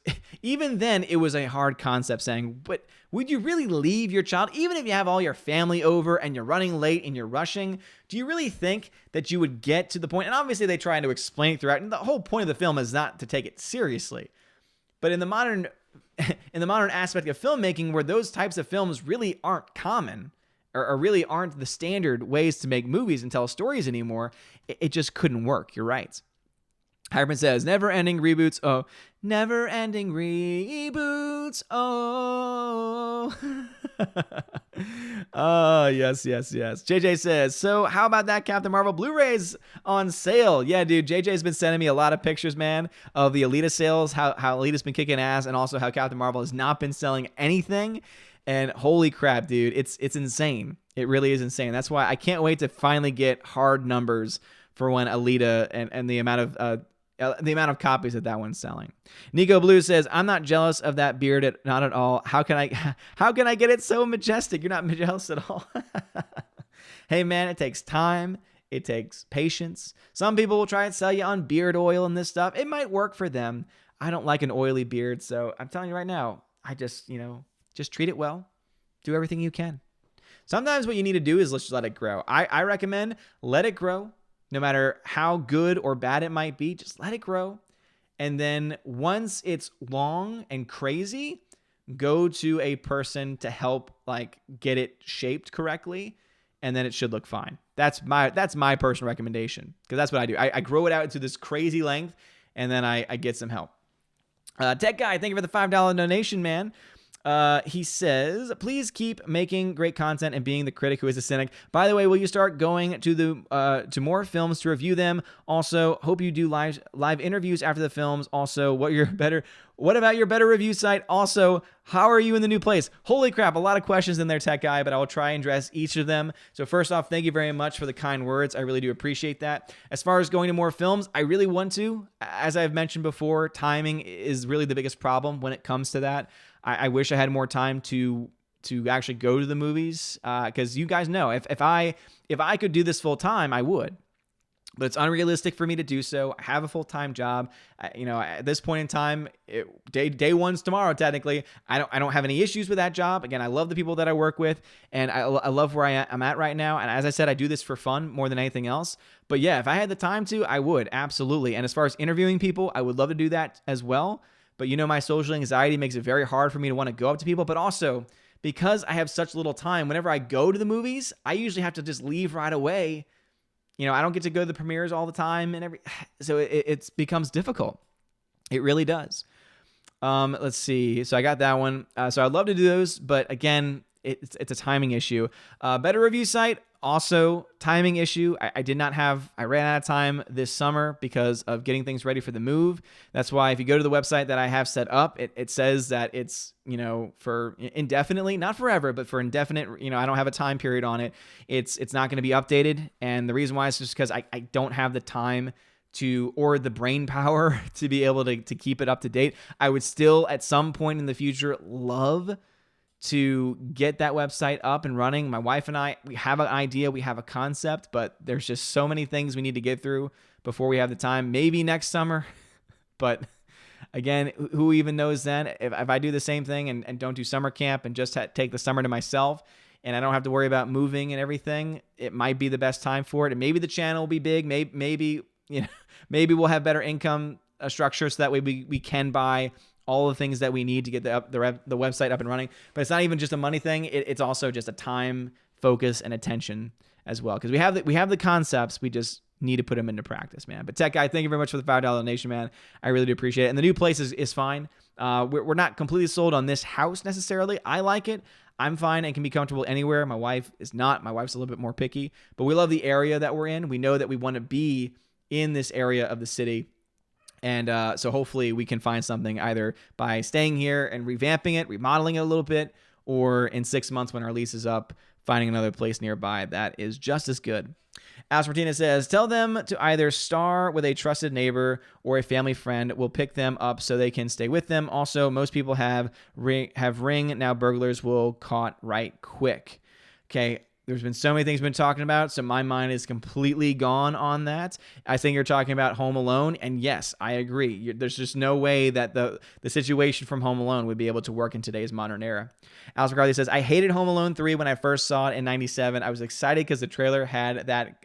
a hard concept saying, but would you really leave your child, even if you have all your family over and you're running late and you're rushing? Do you really think that you would get to the point? And obviously they try to explain it throughout. And the whole point of the film is not to take it seriously. But in the modern aspect of filmmaking, where those types of films really aren't common, or really aren't the standard ways to make movies and tell stories anymore, it just couldn't work. You're right. Hyperman says, never-ending reboots. Oh, never-ending reboots. Oh. Oh, yes. JJ says, so how about that Captain Marvel Blu-rays on sale? Yeah, dude, JJ's been sending me a lot of pictures, man, of the Alita sales, how Alita's been kicking ass, and also how Captain Marvel has not been selling anything. And holy crap, dude, it's insane. It really is insane. That's why I can't wait to finally get hard numbers for when Alita and the amount of copies that one's selling. Nico Blue says, I'm not jealous of that beard, not at all. How can I get it so majestic? You're not jealous at all. Hey man, it takes time. It takes patience. Some people will try and sell you on beard oil and this stuff. It might work for them. I don't like an oily beard, so I'm telling you right now, I just treat it well. Do everything you can. Sometimes what you need to do is just let it grow. I recommend let it grow. No matter how good or bad it might be, just let it grow. And then once it's long and crazy, go to a person to help get it shaped correctly, and then it should look fine. That's my personal recommendation, because that's what I do. I grow it out into this crazy length, and then I get some help. Tech Guy, thank you for the $5 donation, man. He says, please keep making great content and being the critic who is a cynic. By the way, will you start going to more films to review them? Also, hope you do live interviews after the films. Also, what about your better review site? Also, how are you in the new place? Holy crap, a lot of questions in there, Tech Guy, but I will try and address each of them. So first off, thank you very much for the kind words. I really do appreciate that. As far as going to more films, I really want to. As I've mentioned before, timing is really the biggest problem when it comes to that. I wish I had more time to actually go to the movies, because you guys know if I could do this full time, I would. But it's unrealistic for me to do so. I have a full-time job. At this point in time, day one's tomorrow, technically. I don't have any issues with that job. Again, I love the people that I work with, and I love where I'm at right now. And as I said, I do this for fun more than anything else. But yeah, if I had the time to, I would, absolutely. And as far as interviewing people, I would love to do that as well. But my social anxiety makes it very hard for me to want to go up to people. But also, because I have such little time, whenever I go to the movies, I usually have to just leave right away. I don't get to go to the premieres all the time, so it becomes difficult. It really does. Let's see. So I got that one. So I'd love to do those, but again, it's a timing issue. Better review site, also timing issue. I ran out of time this summer because of getting things ready for the move. That's why if you go to the website that I have set up, it says that it's, for indefinitely, not forever, but for indefinite, I don't have a time period on it. It's not going to be updated. And the reason why is just because I don't have the time or the brain power to be able to keep it up to date. I would still at some point in the future love to get that website up and running. My wife and I, we have an idea, we have a concept, but there's just so many things we need to get through before we have the time. Maybe next summer, but again, who even knows then? If I do the same thing and don't do summer camp and just take the summer to myself, and I don't have to worry about moving and everything, it might be the best time for it. And maybe the channel will be big. Maybe we'll have better income structure, so that way we can buy all the things that we need to get the website up and running. But it's not even just a money thing. It's also just a time, focus, and attention as well. Because we have the concepts. We just need to put them into practice, man. But Tech Guy, thank you very much for the $5 donation, man. I really do appreciate it. And the new place is fine. We're not completely sold on this house necessarily. I like it. I'm fine and can be comfortable anywhere. My wife is not. My wife's a little bit more picky. But we love the area that we're in. We know that we want to be in this area of the city. And so hopefully we can find something either by staying here and revamping it, remodeling it a little bit, or in 6 months when our lease is up, finding another place nearby that is just as good. As Martinez says, tell them to either star with a trusted neighbor or a family friend. Will pick them up so they can stay with them. Also, most people have ring. Now burglars will caught right quick. Okay. There's been so many things we've been talking about, so my mind is completely gone on that. I think you're talking about Home Alone, and yes, I agree. There's just no way that the situation from Home Alone would be able to work in today's modern era. Alice McCarthy says, I hated Home Alone 3 when I first saw it in 97. I was excited because the trailer had that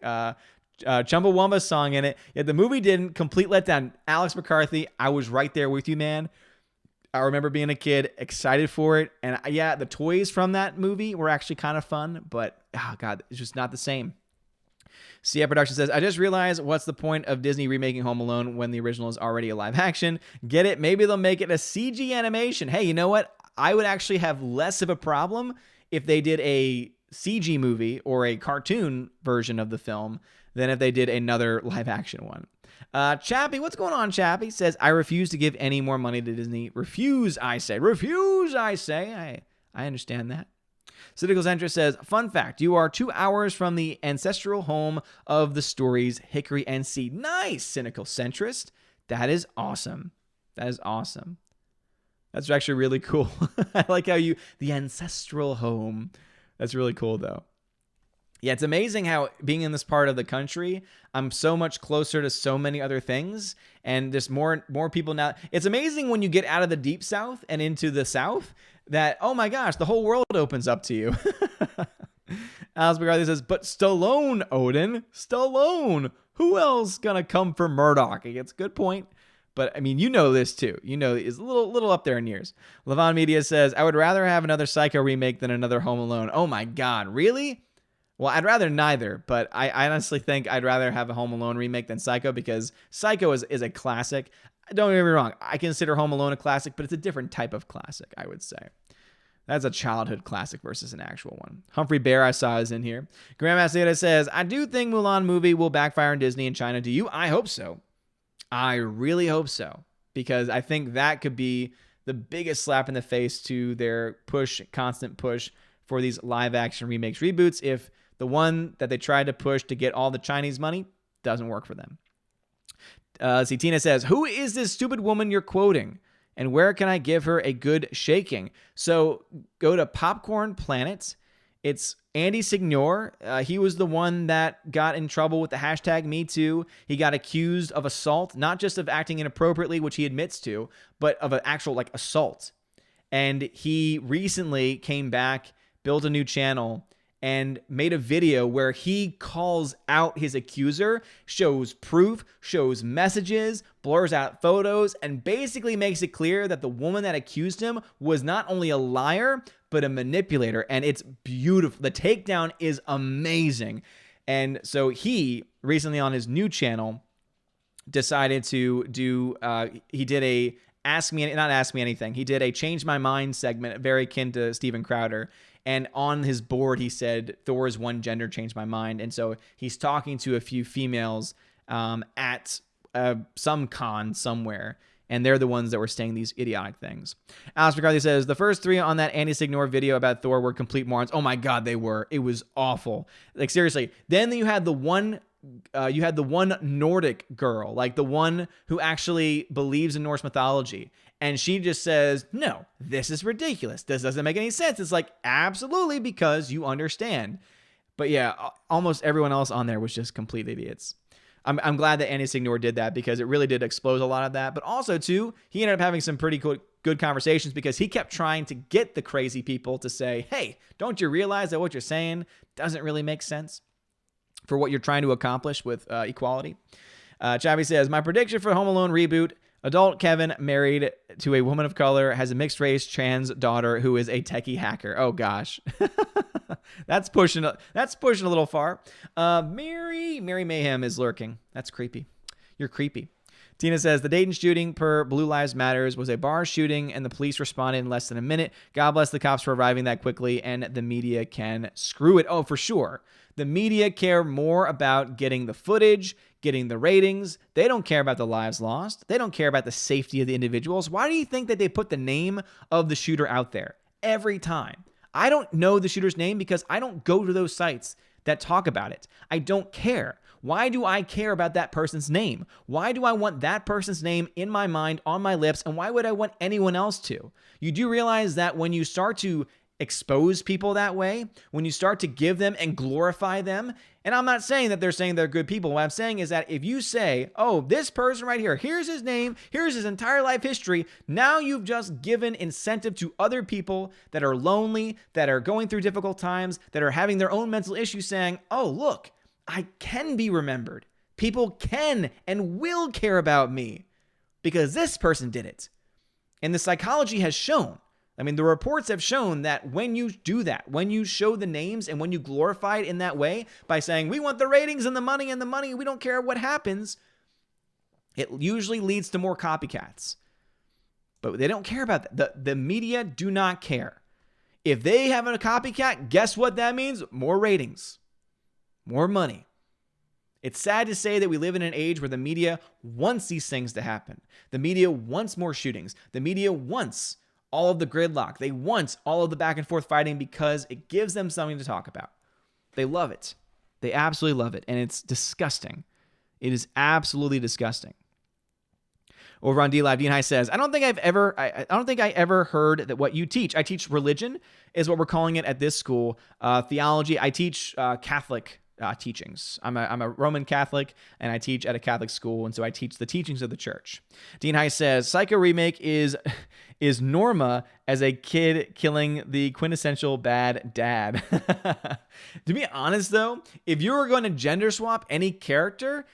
Chumbawamba song in it, yet the movie didn't. Complete letdown. Alex McCarthy, I was right there with you, man. I remember being a kid, excited for it. And yeah, the toys from that movie were actually kind of fun, but oh God, it's just not the same. Cia Production says, I just realized what's the point of Disney remaking Home Alone when the original is already a live action? Get it? Maybe they'll make it a CG animation. Hey, you know what? I would actually have less of a problem if they did a CG movie or a cartoon version of the film than if they did another live action one. Chappie, what's going on, Chappie? Says, I refuse to give any more money to Disney. Refuse, I say. Refuse, I say. I understand that. Cynical Centrist says, fun fact, you are 2 hours from the ancestral home of the stories, Hickory and Seed. Nice, Cynical Centrist. That is awesome. That is awesome. That's actually really cool. I like how the ancestral home. That's really cool, though. Yeah, it's amazing how being in this part of the country, I'm so much closer to so many other things, and there's more people now. It's amazing when you get out of the deep south and into the south that, oh my gosh, the whole world opens up to you. Alice McCarthy says, but Stallone, Odin, Stallone. Who else gonna come for Murdoch? It's a good point. But, I mean, you know this, too. You know, it's a little up there in years. Levon Media says, I would rather have another Psycho remake than another Home Alone. Oh, my God. Really? Well, I'd rather neither, but I honestly think I'd rather have a Home Alone remake than Psycho because Psycho is a classic. Don't get me wrong. I consider Home Alone a classic, but it's a different type of classic, I would say. That's a childhood classic versus an actual one. Humphrey Bear, I saw, is in here. Grandma Seda says, I do think Mulan movie will backfire in Disney and China. Do you? I hope so. I really hope so, because I think that could be the biggest slap in the face to their constant push for these live action remakes, reboots, if the one that they tried to push to get all the Chinese money doesn't work for them. Tina says, who is this stupid woman you're quoting? And where can I give her a good shaking? So go to Popcorn Planet. It's Andy Signore. He was the one that got in trouble with the hashtag #MeToo. He got accused of assault, not just of acting inappropriately, which he admits to, but of an actual assault. And he recently came back, built a new channel, and made a video where he calls out his accuser, shows proof, shows messages, blurs out photos, and basically makes it clear that the woman that accused him was not only a liar, but a manipulator. And it's beautiful. The takedown is amazing. And so he recently on his new channel decided to do, he did a not Ask Me Anything. He did a Change My Mind segment, very akin to Steven Crowder. And on his board, he said, Thor is one gender, changed my mind. And so he's talking to a few females at some con somewhere. And they're the ones that were saying these idiotic things. Alice McCarthy says, the first three on that Andy Signore video about Thor were complete morons. Oh my God, they were. It was awful. Seriously. Then you had the one Nordic girl, the one who actually believes in Norse mythology. And she just says, no, this is ridiculous. This doesn't make any sense. It's absolutely, because you understand. But yeah, almost everyone else on there was just complete idiots. I'm glad that Andy Signore did that, because it really did expose a lot of that. But also, too, he ended up having some pretty good conversations, because he kept trying to get the crazy people to say, hey, don't you realize that what you're saying doesn't really make sense for what you're trying to accomplish with equality? Chavi says, my prediction for Home Alone reboot, adult Kevin married to a woman of color, has a mixed race trans daughter who is a techie hacker. Oh gosh. That's pushing a little far. Mary Mayhem is lurking. That's creepy. You're creepy. Tina says, the Dayton shooting per Blue Lives Matters was a bar shooting, and the police responded in less than a minute. God bless the cops for arriving that quickly, and the media can screw it. Oh, for sure. The media care more about getting the footage, getting the ratings. They don't care about the lives lost. They don't care about the safety of the individuals. Why do you think that they put the name of the shooter out there every time? I don't know the shooter's name because I don't go to those sites that talk about it. I don't care. Why do I care about that person's name? Why do I want that person's name in my mind, on my lips, and why would I want anyone else to? You do realize that when you start to expose people that way, when you start to give them and glorify them, and I'm not saying that they're saying they're good people. What I'm saying is that if you say, oh, this person right here, here's his name, here's his entire life history, now you've just given incentive to other people that are lonely, that are going through difficult times, that are having their own mental issues, saying, oh, look, I can be remembered. People can and will care about me because this person did it. And the psychology has shown, I mean, the reports have shown that when you do that, when you show the names and when you glorify it in that way by saying, we want the ratings and the money, we don't care what happens, it usually leads to more copycats. But they don't care about that. The media do not care. If they have a copycat, guess what that means? More ratings, more money. It's sad to say that we live in an age where the media wants these things to happen. The media wants more shootings. The media wants all of the gridlock. They want all of the back and forth fighting because it gives them something to talk about. They love it. They absolutely love it. And it's disgusting. It is absolutely disgusting. Over on DLive, Dean High says, I don't think I ever heard that what you teach. I teach religion is what we're calling it at this school. Theology. I teach Catholic teachings. I'm a Roman Catholic and I teach at a Catholic school, and so I teach the teachings of the church. Dean High says Psycho remake is Norma as a kid killing the quintessential bad dad. To be honest though, if you were going to gender swap any character,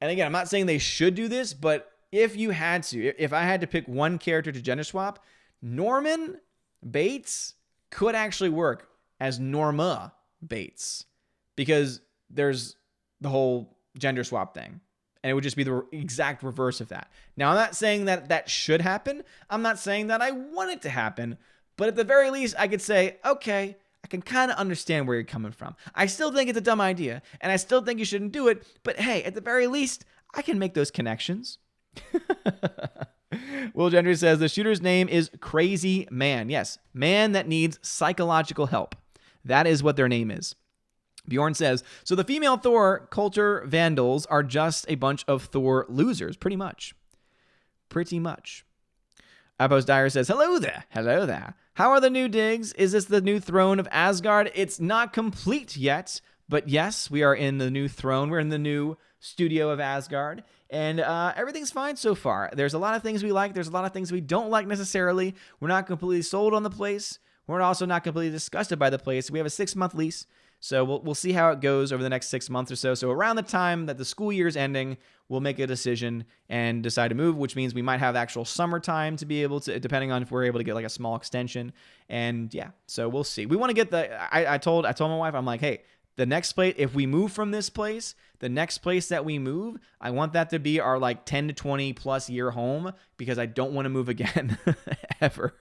and again, I'm not saying they should do this, but if you had to, if I had to pick one character to gender swap, Norman Bates could actually work as Norma Bates, because there's the whole gender swap thing. And it would just be the exact reverse of that. Now, I'm not saying that that should happen. I'm not saying that I want it to happen. But at the very least, I could say, okay, I can kind of understand where you're coming from. I still think it's a dumb idea, and I still think you shouldn't do it. But hey, at the very least, I can make those connections. Will Gentry says the shooter's name is Crazy Man. Yes, man that needs psychological help. That is what their name is. Bjorn says, so the female Thor culture vandals are just a bunch of Thor losers, pretty much. Pretty much. Appos Dyer says, hello there. Hello there. How are the new digs? Is this the new throne of Asgard? It's not complete yet, but yes, we are in the new throne. We're in the new studio of Asgard, and everything's fine so far. There's a lot of things we like. There's a lot of things we don't like necessarily. We're not completely sold on the place. We're also not completely disgusted by the place. We have a 6-month lease, so we'll see how it goes over the next 6 months or so. So around the time that the school year is ending, we'll make a decision and decide to move, which means we might have actual summertime to be able to, depending on if we're able to get like a small extension. And yeah, so we'll see. We want to get I told my wife, I'm like, hey, the next place, if we move from this place, the next place that we move, I want that to be our like 10 to 20 plus year home, because I don't want to move again ever.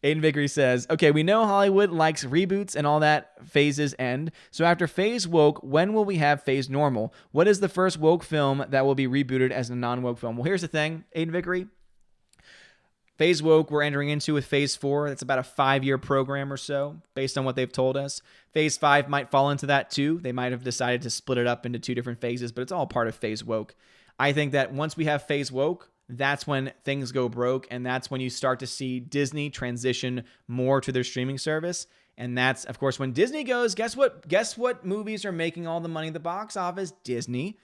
Aiden Vickery says, okay, we know Hollywood likes reboots and all that phases end. So after Phase Woke, when will we have Phase Normal? What is the first woke film that will be rebooted as a non-woke film? Well, here's the thing, Aiden Vickery. Phase Woke, we're entering into with Phase 4. That's about a 5-year program or so, based on what they've told us. Phase 5 might fall into that too. They might have decided to split it up into 2 different phases, but it's all part of Phase Woke. I think that once we have Phase Woke, that's when things go broke, and that's when you start to see Disney transition more to their streaming service. And that's, of course, when Disney goes, guess what movies are making all the money at the box office? Disney.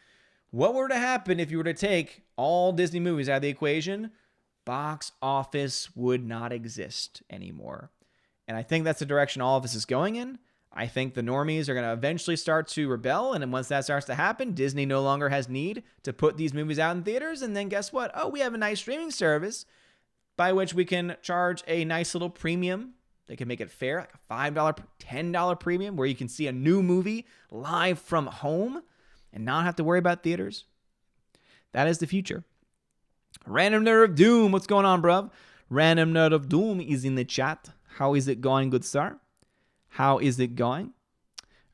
What were to happen if you were to take all Disney movies out of the equation? Box office would not exist anymore. And I think that's the direction all of this is going in. I think the normies are going to eventually start to rebel, and then once that starts to happen, Disney no longer has need to put these movies out in theaters, and then guess what? Oh, we have a nice streaming service by which we can charge a nice little premium. They can make it fair, like a $5, $10 premium, where you can see a new movie live from home and not have to worry about theaters. That is the future. Random Nerd of Doom, what's going on, bruv? Random Nerd of Doom is in the chat. How is it going, good sir? How is it going?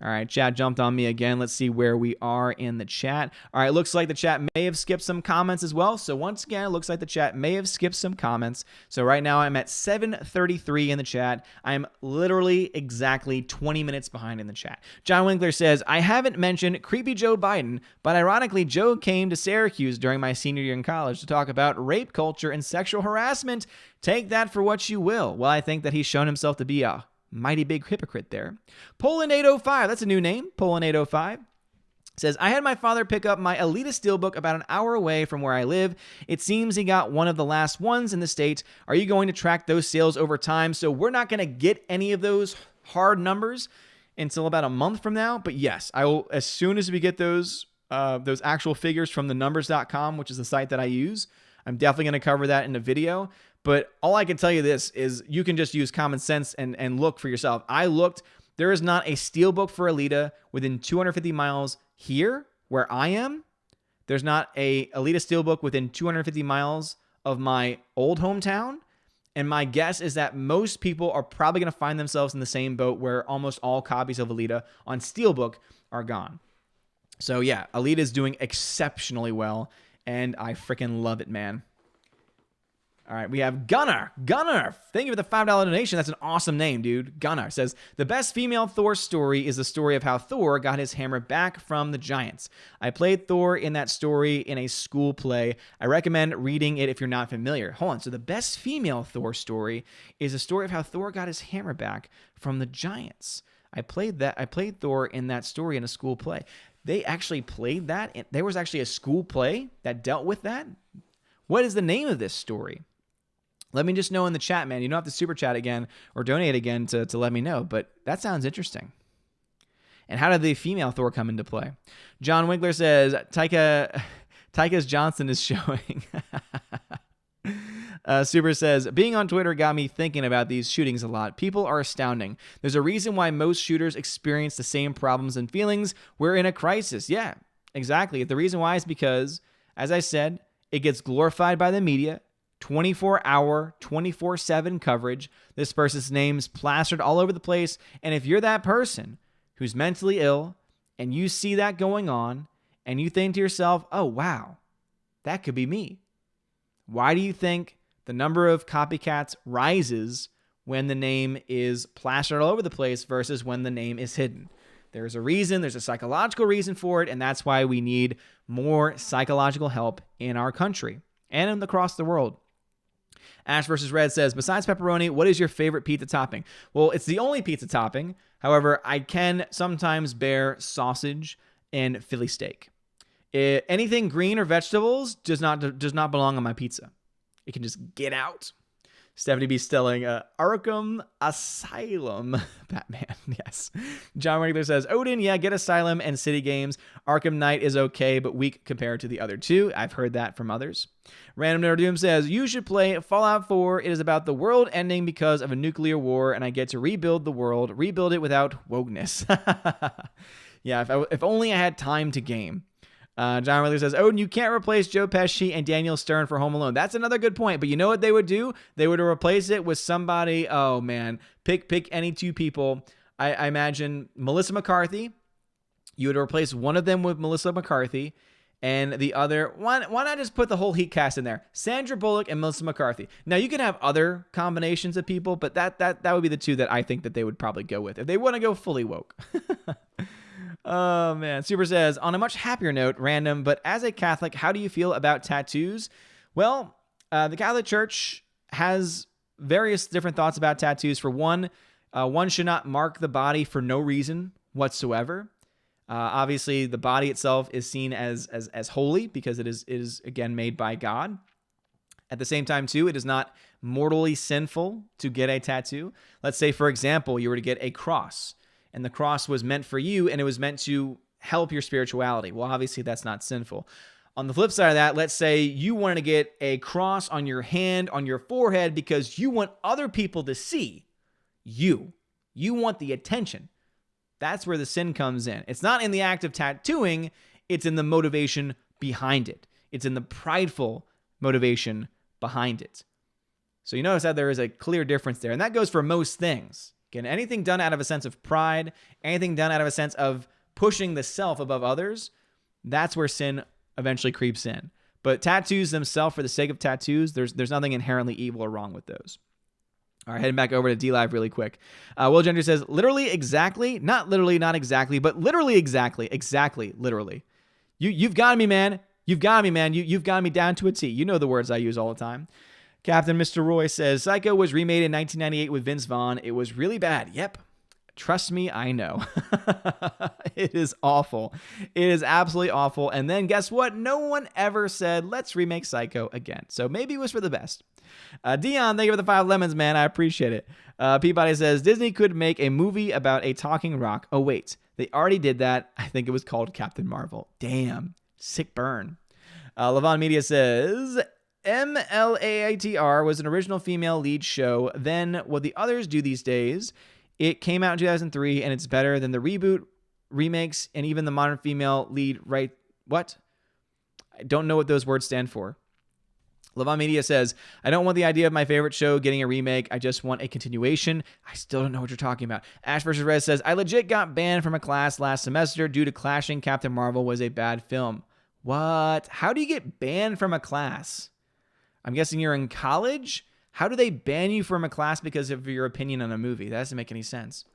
All right, chat jumped on me again. Let's see where we are in the chat. All right, looks like the chat may have skipped some comments as well. So once again, it looks like the chat may have skipped some comments. So right now I'm at 7:33 in the chat. I'm literally exactly 20 minutes behind in the chat. John Winkler says, I haven't mentioned creepy Joe Biden, but ironically, Joe came to Syracuse during my senior year in college to talk about rape culture and sexual harassment. Take that for what you will. Well, I think that he's shown himself to be a mighty big hypocrite there. Poland 805, that's a new name. Poland 805 says, I had my father pick up my elitist steelbook about an hour away from where I live. It seems he got one of the last ones in the state. Are you going to track those sales over time? So we're not going to get any of those hard numbers until about a month from now. But yes, I will, as soon as we get those actual figures from the numbers.com, which is the site that I use I'm definitely going to cover that in a video. But all I can tell you this is you can just use common sense and look for yourself. I looked. There is not a steelbook for Alita within 250 miles here where I am. There's not a Alita steelbook within 250 miles of my old hometown. And my guess is that most people are probably going to find themselves in the same boat where almost all copies of Alita on steelbook are gone. So yeah, Alita is doing exceptionally well, and I freaking love it, man. All right, we have Gunnar. Gunnar, thank you for the $5 donation. That's an awesome name, dude. Gunnar says, the best female Thor story is the story of how Thor got his hammer back from the giants. I played Thor in that story in a school play. I recommend reading it if you're not familiar. Hold on, so the best female Thor story is the story of how Thor got his hammer back from the giants. I played Thor in that story in a school play. They actually played that. There was actually a school play that dealt with that. What is the name of this story? Let me just know in the chat, man. You don't have to super chat again or donate again to let me know, but that sounds interesting. And how did the female Thor come into play? John Winkler says, Tyka's Johnson is showing. Super says, being on Twitter got me thinking about these shootings a lot. People are astounding. There's a reason why most shooters experience the same problems and feelings. We're in a crisis. Yeah, exactly. The reason why is because, as I said, it gets glorified by the media. 24-hour, 24/7 coverage. This person's name's plastered all over the place. And if you're that person who's mentally ill and you see that going on and you think to yourself, oh, wow, that could be me. Why do you think the number of copycats rises when the name is plastered all over the place versus when the name is hidden? There's a reason. There's a psychological reason for it. And that's why we need more psychological help in our country and across the world. Ash versus Red says, besides pepperoni, what is your favorite pizza topping? Well, it's the only pizza topping. However, I can sometimes bear sausage and Philly steak. Anything green or vegetables does not belong on my pizza. It can just get out. Stephanie B. Stilling, Arkham Asylum. Batman, yes. John Regular says, Odin, yeah, get Asylum and City Games. Arkham Knight is okay, but weak compared to the other two. I've heard that from others. Random Nerd Doom says, you should play Fallout 4. It is about the world ending because of a nuclear war, and I get to rebuild the world, rebuild it without wokeness. Yeah, if only I had time to game. John Wheeler says, Odin, you can't replace Joe Pesci and Daniel Stern for Home Alone. That's another good point. But you know what they would do? They would replace it with somebody, oh man, pick any two people. I imagine Melissa McCarthy. You would replace one of them with Melissa McCarthy and the other, why not just put the whole Heat cast in there? Sandra Bullock and Melissa McCarthy. Now you can have other combinations of people, but that would be the two that I think that they would probably go with if they want to go fully woke. Oh, man. Super says, on a much happier note, random, but as a Catholic, how do you feel about tattoos? Well, the Catholic Church has various different thoughts about tattoos. For one, one should not mark the body for no reason whatsoever. Obviously, the body itself is seen as holy because it is again made by God. At the same time, too, it is not mortally sinful to get a tattoo. Let's say, for example, you were to get a cross. And the cross was meant for you, and it was meant to help your spirituality. Well, obviously, that's not sinful. On the flip side of that, let's say you wanted to get a cross on your hand, on your forehead, because you want other people to see you. You want the attention. That's where the sin comes in. It's not in the act of tattooing. It's in the motivation behind it. It's in the prideful motivation behind it. So you notice that there is a clear difference there. And that goes for most things. Again, anything done out of a sense of pride, anything done out of a sense of pushing the self above others, that's where sin eventually creeps in. But tattoos themselves, for the sake of tattoos, there's nothing inherently evil or wrong with those. All right, heading back over to DLive really quick. Will Gender says, literally exactly, not literally, not exactly, but literally exactly, literally. You've got me, man. You've got me, man. You've got me down to a T. You know the words I use all the time. Captain Mr. Roy says, Psycho was remade in 1998 with Vince Vaughn. It was really bad. Yep. Trust me, I know. It is awful. It is absolutely awful. And then guess what? No one ever said, let's remake Psycho again. So maybe it was for the best. Dion, thank you for the 5 lemons, man. I appreciate it. Peabody says, Disney could make a movie about a talking rock. Oh, wait. They already did that. I think it was called Captain Marvel. Damn. Sick burn. Levon Media says, MLAITR was an original female lead show than what the others do these days. It came out in 2003, and it's better than the reboot, remakes, and even the modern female lead, right? What? I don't know what those words stand for. Levon Media says, I don't want the idea of my favorite show getting a remake. I just want a continuation. I still don't know what you're talking about. Ash vs. Red says, I legit got banned from a class last semester due to clashing Captain Marvel was a bad film. What? How do you get banned from a class? I'm guessing you're in college? How do they ban you from a class because of your opinion on a movie? That doesn't make any sense.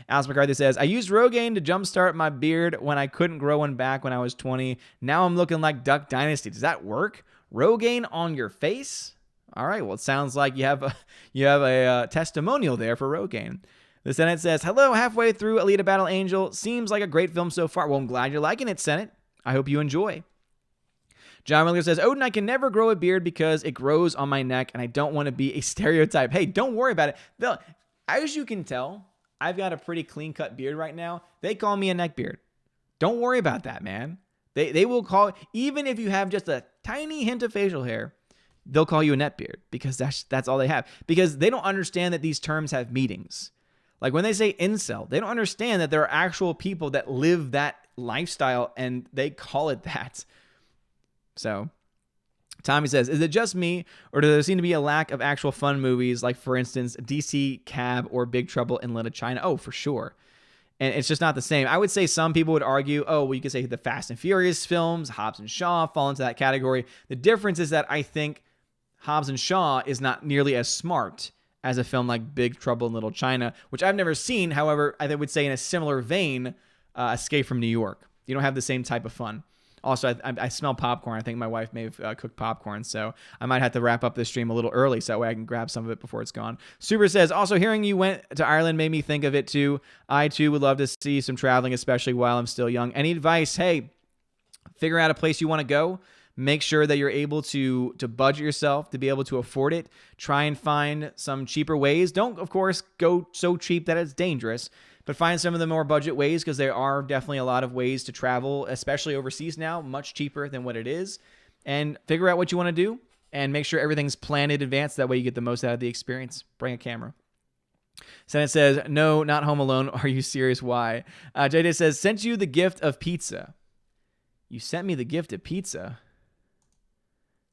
Alice McCarthy says, I used Rogaine to jumpstart my beard when I couldn't grow one back when I was 20. Now I'm looking like Duck Dynasty. Does that work? Rogaine on your face? All right, well, it sounds like you have a testimonial there for Rogaine. The Senate says, hello, halfway through Alita Battle Angel. Seems like a great film so far. Well, I'm glad you're liking it, Senate. I hope you enjoy. John Miller says, Odin, I can never grow a beard because it grows on my neck, and I don't want to be a stereotype. Hey, don't worry about it. As you can tell, I've got a pretty clean-cut beard right now. They call me a neck beard. Don't worry about that, man. They will call, even if you have just a tiny hint of facial hair, they'll call you a neck beard because that's all they have. Because they don't understand that these terms have meanings. Like when they say incel, they don't understand that there are actual people that live that lifestyle and they call it that. So Tommy says, is it just me or does there seem to be a lack of actual fun movies like, for instance, DC Cab or Big Trouble in Little China? Oh, for sure. And it's just not the same. I would say some people would argue, oh, well, you could say the Fast and Furious films, Hobbs and Shaw fall into that category. The difference is that I think Hobbs and Shaw is not nearly as smart as a film like Big Trouble in Little China, which I've never seen. However, I would say in a similar vein, Escape from New York. You don't have the same type of fun. Also, I smell popcorn. I think my wife may have cooked popcorn, so I might have to wrap up this stream a little early so that way I can grab some of it before it's gone. Super says, also hearing you went to Ireland made me think of it too. I too would love to see some traveling, especially while I'm still young. Any advice? Hey, figure out a place you want to go. Make sure that you're able to budget yourself to be able to afford it. Try and find some cheaper ways. Don't, of course, go so cheap that it's dangerous. But find some of the more budget ways because there are definitely a lot of ways to travel, especially overseas now, much cheaper than what it is. And figure out what you want to do and make sure everything's planned in advance. That way you get the most out of the experience. Bring a camera. Senate says, no, not Home Alone. Are you serious? Why? JJ says, sent you the gift of pizza. You sent me the gift of pizza?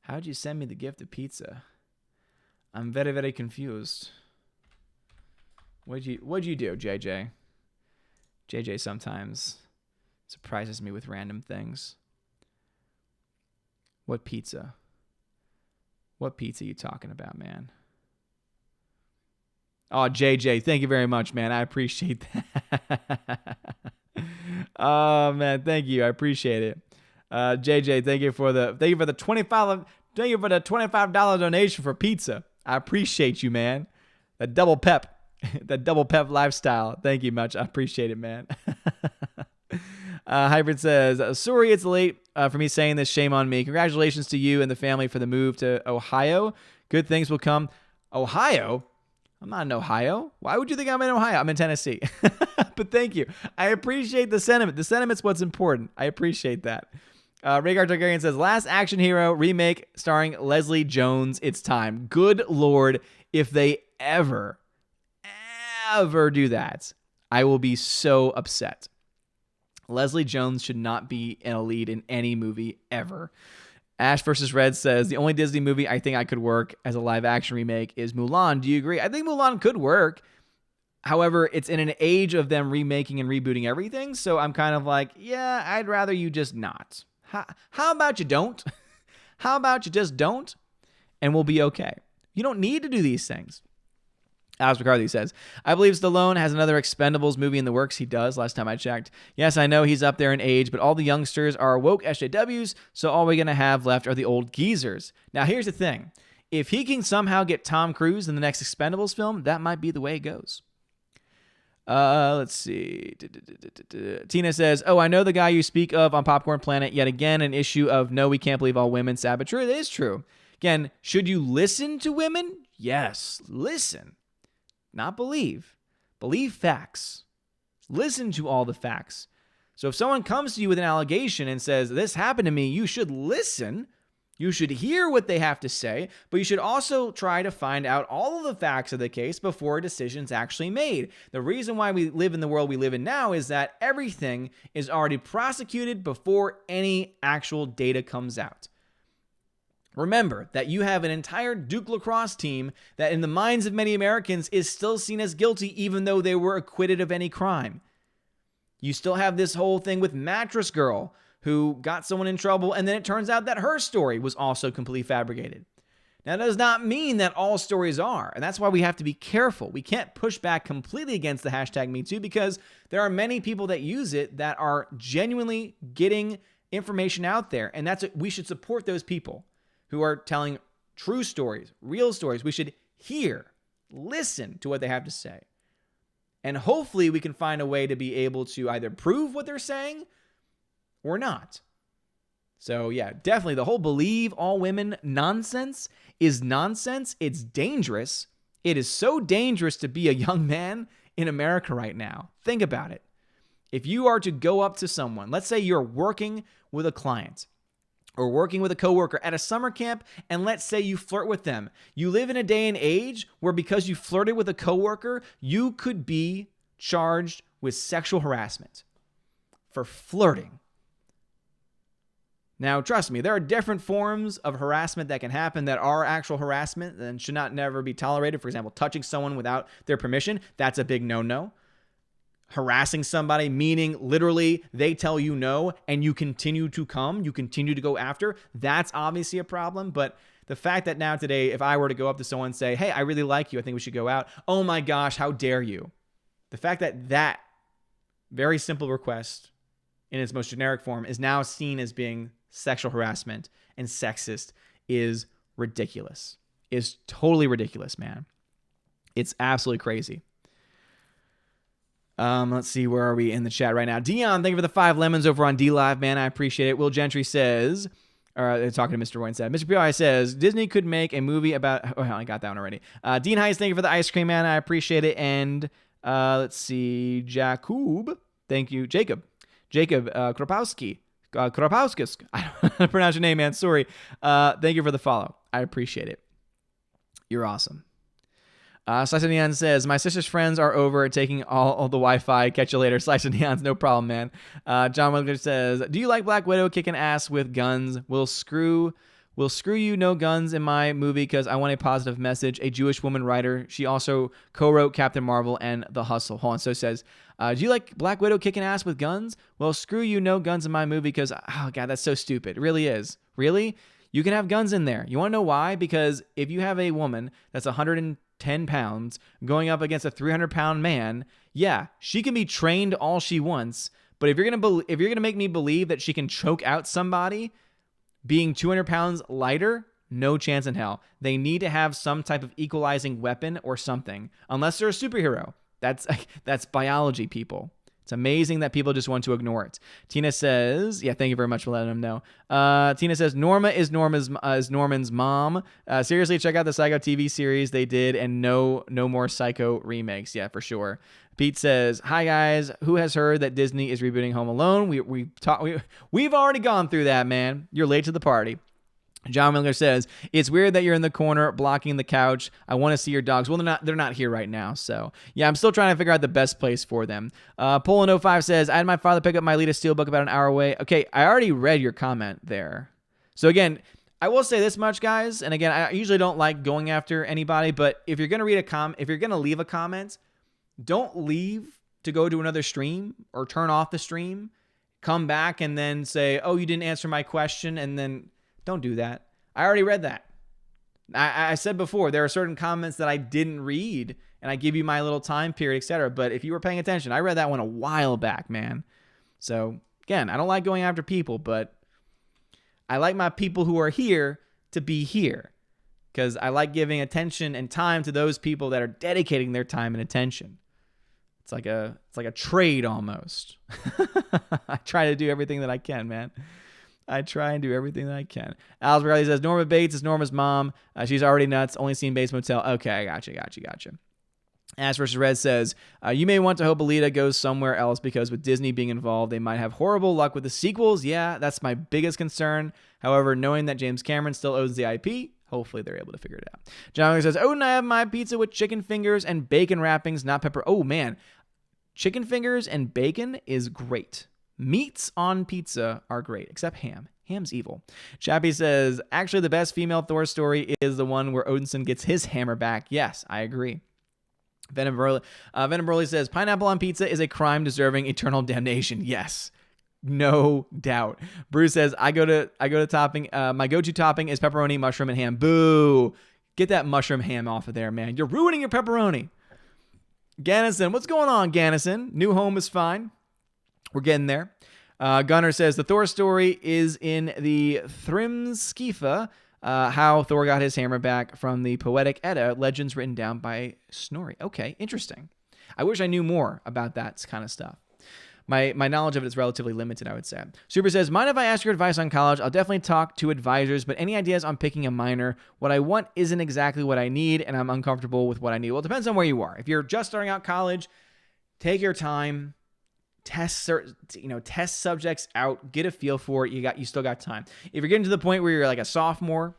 How'd you send me the gift of pizza? I'm very, very confused. What'd you do, JJ? JJ sometimes surprises me with random things. What pizza? What pizza are you talking about, man? Oh, JJ, thank you very much, man. I appreciate that. Oh, man, thank you. I appreciate it. JJ, thank you for the $25 donation for pizza. I appreciate you, man. That double pep. That double pep lifestyle. Thank you much. I appreciate it, man. Hybrid says, sorry it's late for me saying this. Shame on me. Congratulations to you and the family for the move to Ohio. Good things will come. Ohio? I'm not in Ohio. Why would you think I'm in Ohio? I'm in Tennessee. But thank you. I appreciate the sentiment. The sentiment's what's important. I appreciate that. Rhaegar Targaryen says, last action hero remake starring Leslie Jones. It's time. Good Lord, if they ever do that, I will be so upset. Leslie Jones should not be in a lead in any movie ever. Ash vs. Red says, the only Disney movie I think I could work as a live action remake is Mulan. Do you agree? I think Mulan could work. However, it's in an age of them remaking and rebooting everything. So I'm kind of like, yeah, I'd rather you just not. How about you don't? How about you just don't? And we'll be okay. You don't need to do these things. Alex McCarthy says, I believe Stallone has another Expendables movie in the works. He does, last time I checked. Yes, I know he's up there in age, but all the youngsters are woke SJWs, so all we're going to have left are the old geezers. Now, here's the thing. If he can somehow get Tom Cruise in the next Expendables film, that might be the way it goes. Let's see. Tina says, oh, I know the guy you speak of on Popcorn Planet. Yet again, an issue of no, we can't believe all women. Sad but true. That is true. Again, should you listen to women? Yes, listen. Not believe. Believe facts. Listen to all the facts. So if someone comes to you with an allegation and says, this happened to me, you should listen. You should hear what they have to say, but you should also try to find out all of the facts of the case before a decision's actually made. The reason why we live in the world we live in now is that everything is already prosecuted before any actual data comes out. Remember that you have an entire Duke lacrosse team that in the minds of many Americans is still seen as guilty even though they were acquitted of any crime. You still have this whole thing with Mattress Girl, who got someone in trouble, and then it turns out that her story was also completely fabricated. Now, that does not mean that all stories are, and that's why we have to be careful. We can't push back completely against the hashtag #MeToo because there are many people that use it that are genuinely getting information out there, and we should support those people who are telling true stories, real stories. We should listen to what they have to say. And hopefully we can find a way to be able to either prove what they're saying or not. So yeah, definitely the whole believe all women nonsense is nonsense. It's dangerous. It is so dangerous to be a young man in America right now. Think about it. If you are to go up to someone, let's say you're working with a client or working with a coworker at a summer camp, and let's say you flirt with them. You live in a day and age where because you flirted with a coworker, you could be charged with sexual harassment for flirting. Now, trust me, there are different forms of harassment that can happen that are actual harassment and should not never be tolerated. For example, touching someone without their permission, that's a big no-no. Harassing somebody, meaning literally they tell you no and you continue to come, you continue to go after, that's obviously a problem. But the fact that now today, if I were to go up to someone and say, hey, I really like you, I think we should go out. Oh my gosh, how dare you? The fact that that very simple request in its most generic form is now seen as being sexual harassment and sexist is ridiculous. Is totally ridiculous, man. It's absolutely crazy. Let's see, where are we in the chat right now? Dion, thank you for the 5 lemons over on D-Live, man. I appreciate it. Will Gentry says, they're talking to Mr. Roy instead. Mr. PI says, Disney could make a movie about, oh, I got that one already. Dean Heiss, thank you for the ice cream, man. I appreciate it. And let's see, Jacob, thank you. Jacob Kropowski. Kropowskis. I don't pronounce your name, man. Sorry. Thank you for the follow. I appreciate it. You're awesome. Slice of Neon says, my sister's friends are over taking all the Wi-Fi. Catch you later. Slice of Neon's no problem, man. John Wilker says, do you like Black Widow kicking ass with guns? Will screw you no guns in my movie because I want a positive message. A Jewish woman writer. She also co-wrote Captain Marvel and The Hustle. Hold on. So it says, do you like Black Widow kicking ass with guns? Well, screw you, no guns in my movie because, oh God, that's so stupid. It really is. Really? You can have guns in there. You want to know why? Because if you have a woman that's 110 pounds going up against a 300-pound man, yeah, she can be trained all she wants. But if you're gonna make me believe that she can choke out somebody being 200 pounds lighter, no chance in hell. They need to have some type of equalizing weapon or something, unless they're a superhero. That's biology, people. It's amazing that people just want to ignore it. Tina says, yeah, thank you very much for letting them know. Tina says, Norma is Norman's mom. Seriously, check out the Psycho TV series they did and no more Psycho remakes. Yeah, for sure. Pete says, hi guys, who has heard that Disney is rebooting Home Alone? We've already gone through that, man. You're late to the party. John Miller says, it's weird that you're in the corner blocking the couch. I want to see your dogs. Well, they're not here right now. So yeah, I'm still trying to figure out the best place for them. Poland05 says, I had my father pick up my Lita Steelbook about an hour away. Okay, I already read your comment there. So again, I will say this much, guys. And again, I usually don't like going after anybody, but if you're going to if you're going to leave a comment, don't leave to go to another stream or turn off the stream, come back and then say, oh, you didn't answer my question. And then don't do that. I already read that. I said before, there are certain comments that I didn't read and I give you my little time period, etc. But if you were paying attention, I read that one a while back, man. So again, I don't like going after people, but I like my people who are here to be here because I like giving attention and time to those people that are dedicating their time and attention. It's like a trade almost. I try to do everything that I can, man. I try and do everything that I can. Alice Bradley says, Norma Bates is Norma's mom. She's already nuts. Only seen Bates Motel. Okay, I gotcha. Ash vs. Red says, you may want to hope Alita goes somewhere else because with Disney being involved, they might have horrible luck with the sequels. Yeah, that's my biggest concern. However, knowing that James Cameron still owns the IP, hopefully they're able to figure it out. John says, Odin, I have my pizza with chicken fingers and bacon wrappings, not pepper. Oh, man. Chicken fingers and bacon is great. Meats on pizza are great, except ham. Ham's evil. Chappie says, actually, the best female Thor story is the one where Odinson gets his hammer back. Yes, I agree. Venom Burley says, pineapple on pizza is a crime deserving eternal damnation. Yes, no doubt. Bruce says, I go to topping. My go-to topping is pepperoni, mushroom, and ham. Boo! Get that mushroom ham off of there, man. You're ruining your pepperoni. Gannison, what's going on, Gannison? New home is fine. We're getting there. Gunnar says, the Thor story is in the Thrimskifa, how Thor got his hammer back from the Poetic Edda, legends written down by Snorri. Okay, interesting. I wish I knew more about that kind of stuff. My knowledge of it is relatively limited, I would say. Super says, mind if I ask your advice on college? I'll definitely talk to advisors, but any ideas on picking a minor? What I want isn't exactly what I need, and I'm uncomfortable with what I need. Well, it depends on where you are. If you're just starting out college, take your time. Test subjects out, get a feel for it. You still got time. If you're getting to the point where you're like a sophomore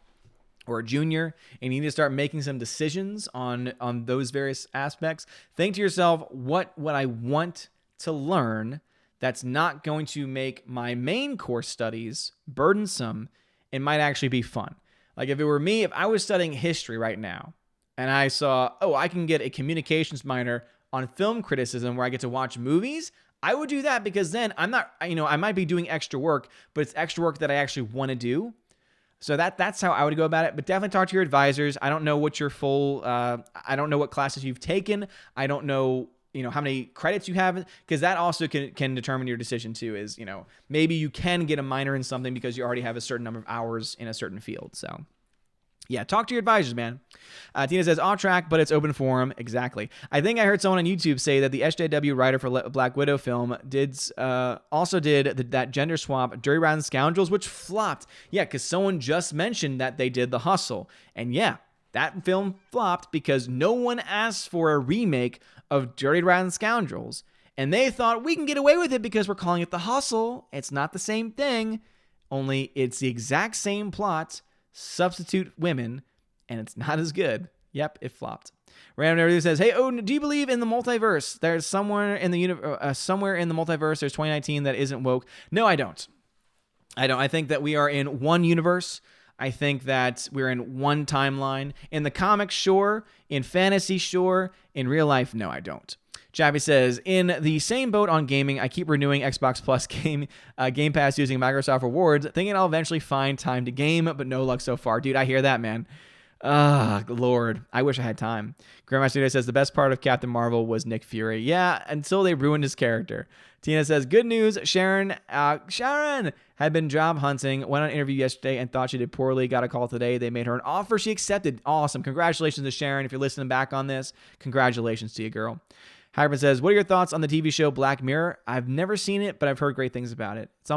or a junior and you need to start making some decisions on those various aspects, think to yourself, what I want to learn that's not going to make my main course studies burdensome and might actually be fun. Like if it were me, if I was studying history right now and I saw, I can get a communications minor on film criticism where I get to watch movies, I would do that because then I might be doing extra work, but it's extra work that I actually want to do. So that's how I would go about it. But definitely talk to your advisors. I don't know what your I don't know what classes you've taken. I don't know, how many credits you have, because that also can determine your decision too. Is, maybe you can get a minor in something because you already have a certain number of hours in a certain field. So yeah, talk to your advisors, man. Tina says, off track, but it's open forum. Exactly. I think I heard someone on YouTube say that the SJW writer for Black Widow film also did that gender swap, Dirty Rotten Scoundrels, which flopped. Yeah, because someone just mentioned that they did The Hustle. And yeah, that film flopped because no one asked for a remake of Dirty Rotten Scoundrels. And they thought, we can get away with it because we're calling it The Hustle. It's not the same thing, only it's the exact same plot. Substitute women, and it's not as good. Yep, it flopped. Random Reviews says, hey, Odin, do you believe in the multiverse? There's somewhere in the multiverse, there's 2019 that isn't woke. No, I don't. I think that we are in one universe. I think that we're in one timeline. In the comics, sure. In fantasy, sure. In real life, no, I don't. Chappie says, in the same boat on gaming, I keep renewing Xbox Plus Game Pass using Microsoft Rewards, thinking I'll eventually find time to game, but no luck so far. Dude, I hear that, man. Lord, I wish I had time. Grandma Studio says, the best part of Captain Marvel was Nick Fury. Yeah, until they ruined his character. Tina says, good news, Sharon had been job hunting, went on an interview yesterday and thought she did poorly, got a call today. They made her an offer. She accepted. Awesome. Congratulations to Sharon. If you're listening back on this, congratulations to you, girl. Hyperman says, what are your thoughts on the TV show Black Mirror? I've never seen it, but I've heard great things about it. It's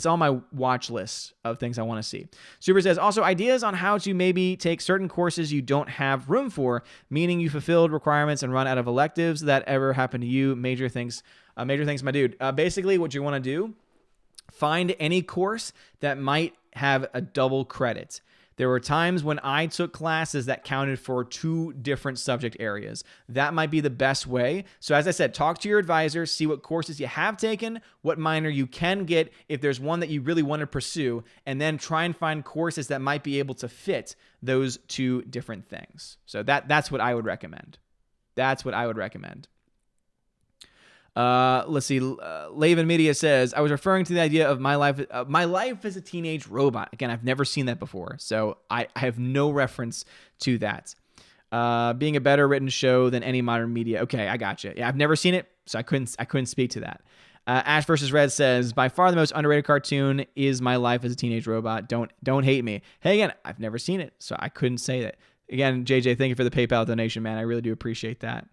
on my watch list of things I want to see. Super says, also ideas on how to maybe take certain courses you don't have room for, meaning you fulfilled requirements and run out of electives. That ever happened to you? Major things, my dude. Basically, what you want to do, find any course that might have a double credit. There were times when I took classes that counted for 2 different subject areas. That might be the best way. So as I said, talk to your advisor, see what courses you have taken, what minor you can get if there's one that you really want to pursue, and then try and find courses that might be able to fit those 2 different things. So that's what I would recommend. Let's see. Laven Media says, I was referring to the idea of my life as a teenage robot. Again, I've never seen that before, so I have no reference to that. Being a better written show than any modern media. Okay, I gotcha. Yeah, I've never seen it, so I couldn't speak to that. Ash vs. Red says, by far the most underrated cartoon is My Life as a Teenage Robot. Don't hate me. Hey, again, I've never seen it, so I couldn't say that. Again, JJ, thank you for the PayPal donation, man. I really do appreciate that.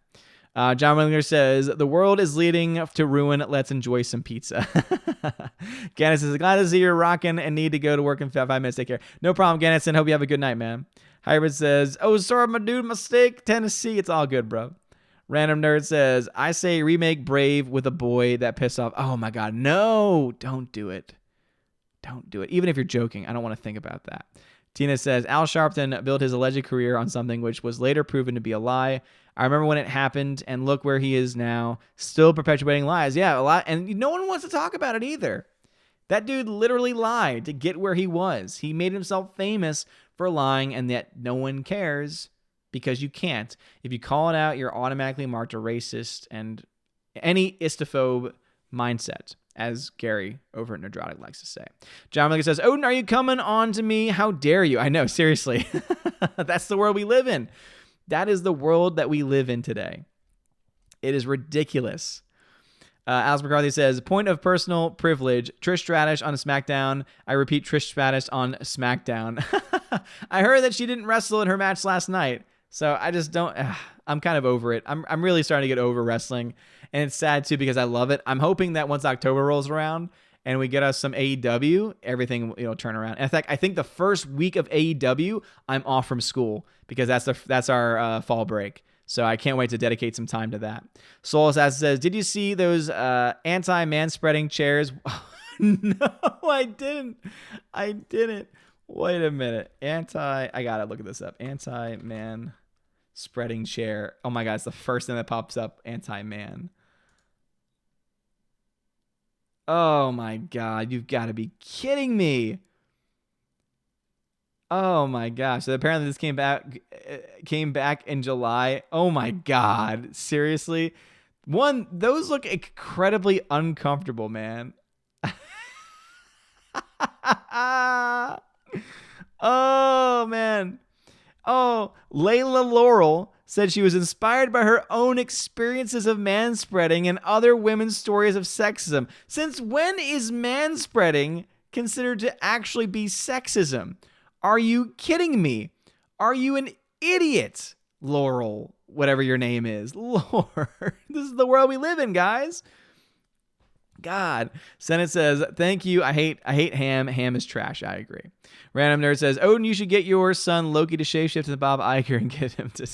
John Willinger says, the world is leading to ruin. Let's enjoy some pizza. Gannis says, glad to see you're rocking and need to go to work in 5 minutes. Take care. No problem, Gannis, and hope you have a good night, man. Hybrid says, oh, sorry, my dude, mistake, Tennessee. It's all good, bro. Random Nerd says, I say remake Brave with a boy that pissed off. Oh my God. No, don't do it. Don't do it. Even if you're joking, I don't want to think about that. Tina says, Al Sharpton built his alleged career on something which was later proven to be a lie. I remember when it happened, and look where he is now, still perpetuating lies. Yeah, a lot, and no one wants to talk about it either. That dude literally lied to get where he was. He made himself famous for lying, and yet no one cares because you can't. If you call it out, you're automatically marked a racist and any istophobe mindset, as Gary over at Nerdrotic likes to say. John Miller says, Odin, are you coming on to me? How dare you? I know, seriously. That's the world we live in. That is the world that we live in today. It is ridiculous. Alice McCarthy says, point of personal privilege, Trish Stratus on SmackDown. I repeat, Trish Stratus on SmackDown. I heard that she didn't wrestle in her match last night, so I just don't... I'm kind of over it. I'm really starting to get over wrestling, and it's sad too because I love it. I'm hoping that once October rolls around and we get us some AEW, everything will turn around. In fact, I think the first week of AEW, I'm off from school because that's our fall break. So I can't wait to dedicate some time to that. Soulless Ass says, did you see those anti-man-spreading chairs? No, I didn't. Wait a minute. I gotta look this up. Anti-man-spreading chair. Oh my God, it's the first thing that pops up. Anti-man. Oh my God, you've got to be kidding me. Oh my gosh. So apparently this came back in July. Oh my God. Seriously? Those look incredibly uncomfortable, man. Oh man. Oh, Layla Laurel said she was inspired by her own experiences of manspreading and other women's stories of sexism. Since when is manspreading considered to actually be sexism? Are you kidding me? Are you an idiot, Laurel, whatever your name is? Lord, this is the world we live in, guys. God. Senate says, thank you. I hate Ham. Ham is trash. I agree. Random Nerd says, Odin, you should get your son Loki to shapeshift to Bob Iger and get him to...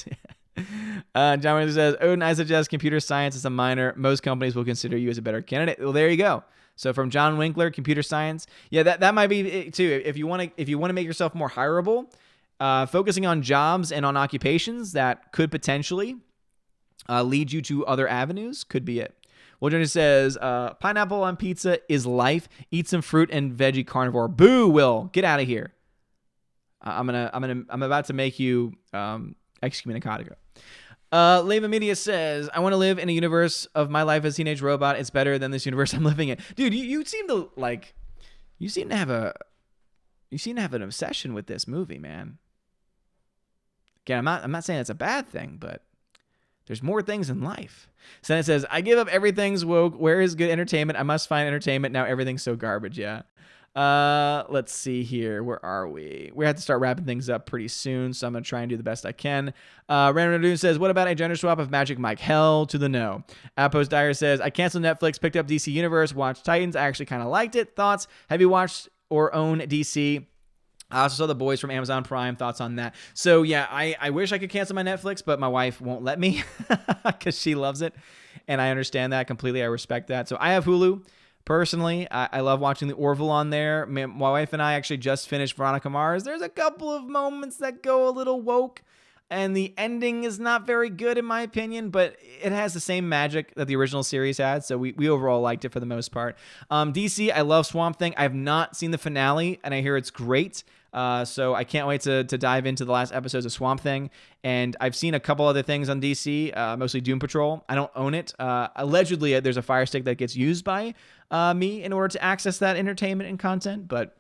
John Miller says, Odin, I suggest computer science as a minor. Most companies will consider you as a better candidate. Well, there you go. So from John Winkler, computer science. Yeah, that might be it too. If you want to make yourself more hireable, focusing on jobs and on occupations that could potentially lead you to other avenues could be it. Well, Johnny says, pineapple on pizza is life. Eat some fruit and veggie carnivore. Boo, Will. Get out of here. I'm about to make you excommunicado. Leva Media says, I want to live in a universe of my life as a teenage robot. It's better than this universe I'm living in. Dude, you seem to have an obsession with this movie, man. Again, I'm not saying it's a bad thing, but there's more things in life. Senate says, I give up everything's woke. Where is good entertainment? I must find entertainment. Now everything's so garbage. Yeah. Let's see here. Where are we? We have to start wrapping things up pretty soon, so I'm going to try and do the best I can. Random Dude says, what about a gender swap of Magic Mike? Hell to the no. Outpost Dyer says, I canceled Netflix, picked up DC Universe, watched Titans. I actually kind of liked it. Thoughts? Have you watched or own DC? I also saw The Boys from Amazon Prime. Thoughts on that? So yeah, I wish I could cancel my Netflix, but my wife won't let me because she loves it. And I understand that completely. I respect that. So I have Hulu. Personally, I love watching the Orville on there. My wife and I actually just finished Veronica Mars. There's a couple of moments that go a little woke, and the ending is not very good in my opinion, but it has the same magic that the original series had, so we overall liked it for the most part. DC, I love Swamp Thing. I have not seen the finale, and I hear it's great. So I can't wait to dive into the last episodes of Swamp Thing. And I've seen a couple other things on DC, mostly Doom Patrol. I don't own it. Allegedly, there's a Fire Stick that gets used by me in order to access that entertainment and content. But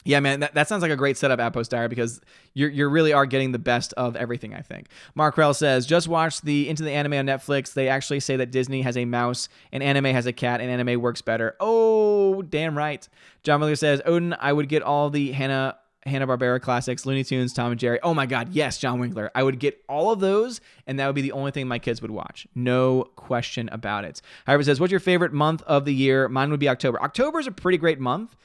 yeah, man, that sounds like a great setup, Outpost Diary, because you really are getting the best of everything, I think. Mark Rell says, just watch the Into the Anime on Netflix. They actually say that Disney has a mouse and anime has a cat and anime works better. Oh, damn right. John Miller says, Odin, I would get all the Hanna-Barbera classics, Looney Tunes, Tom and Jerry. Oh my God, yes, John Winkler. I would get all of those, and that would be the only thing my kids would watch. No question about it. However, it says, what's your favorite month of the year? Mine would be October. October is a pretty great month.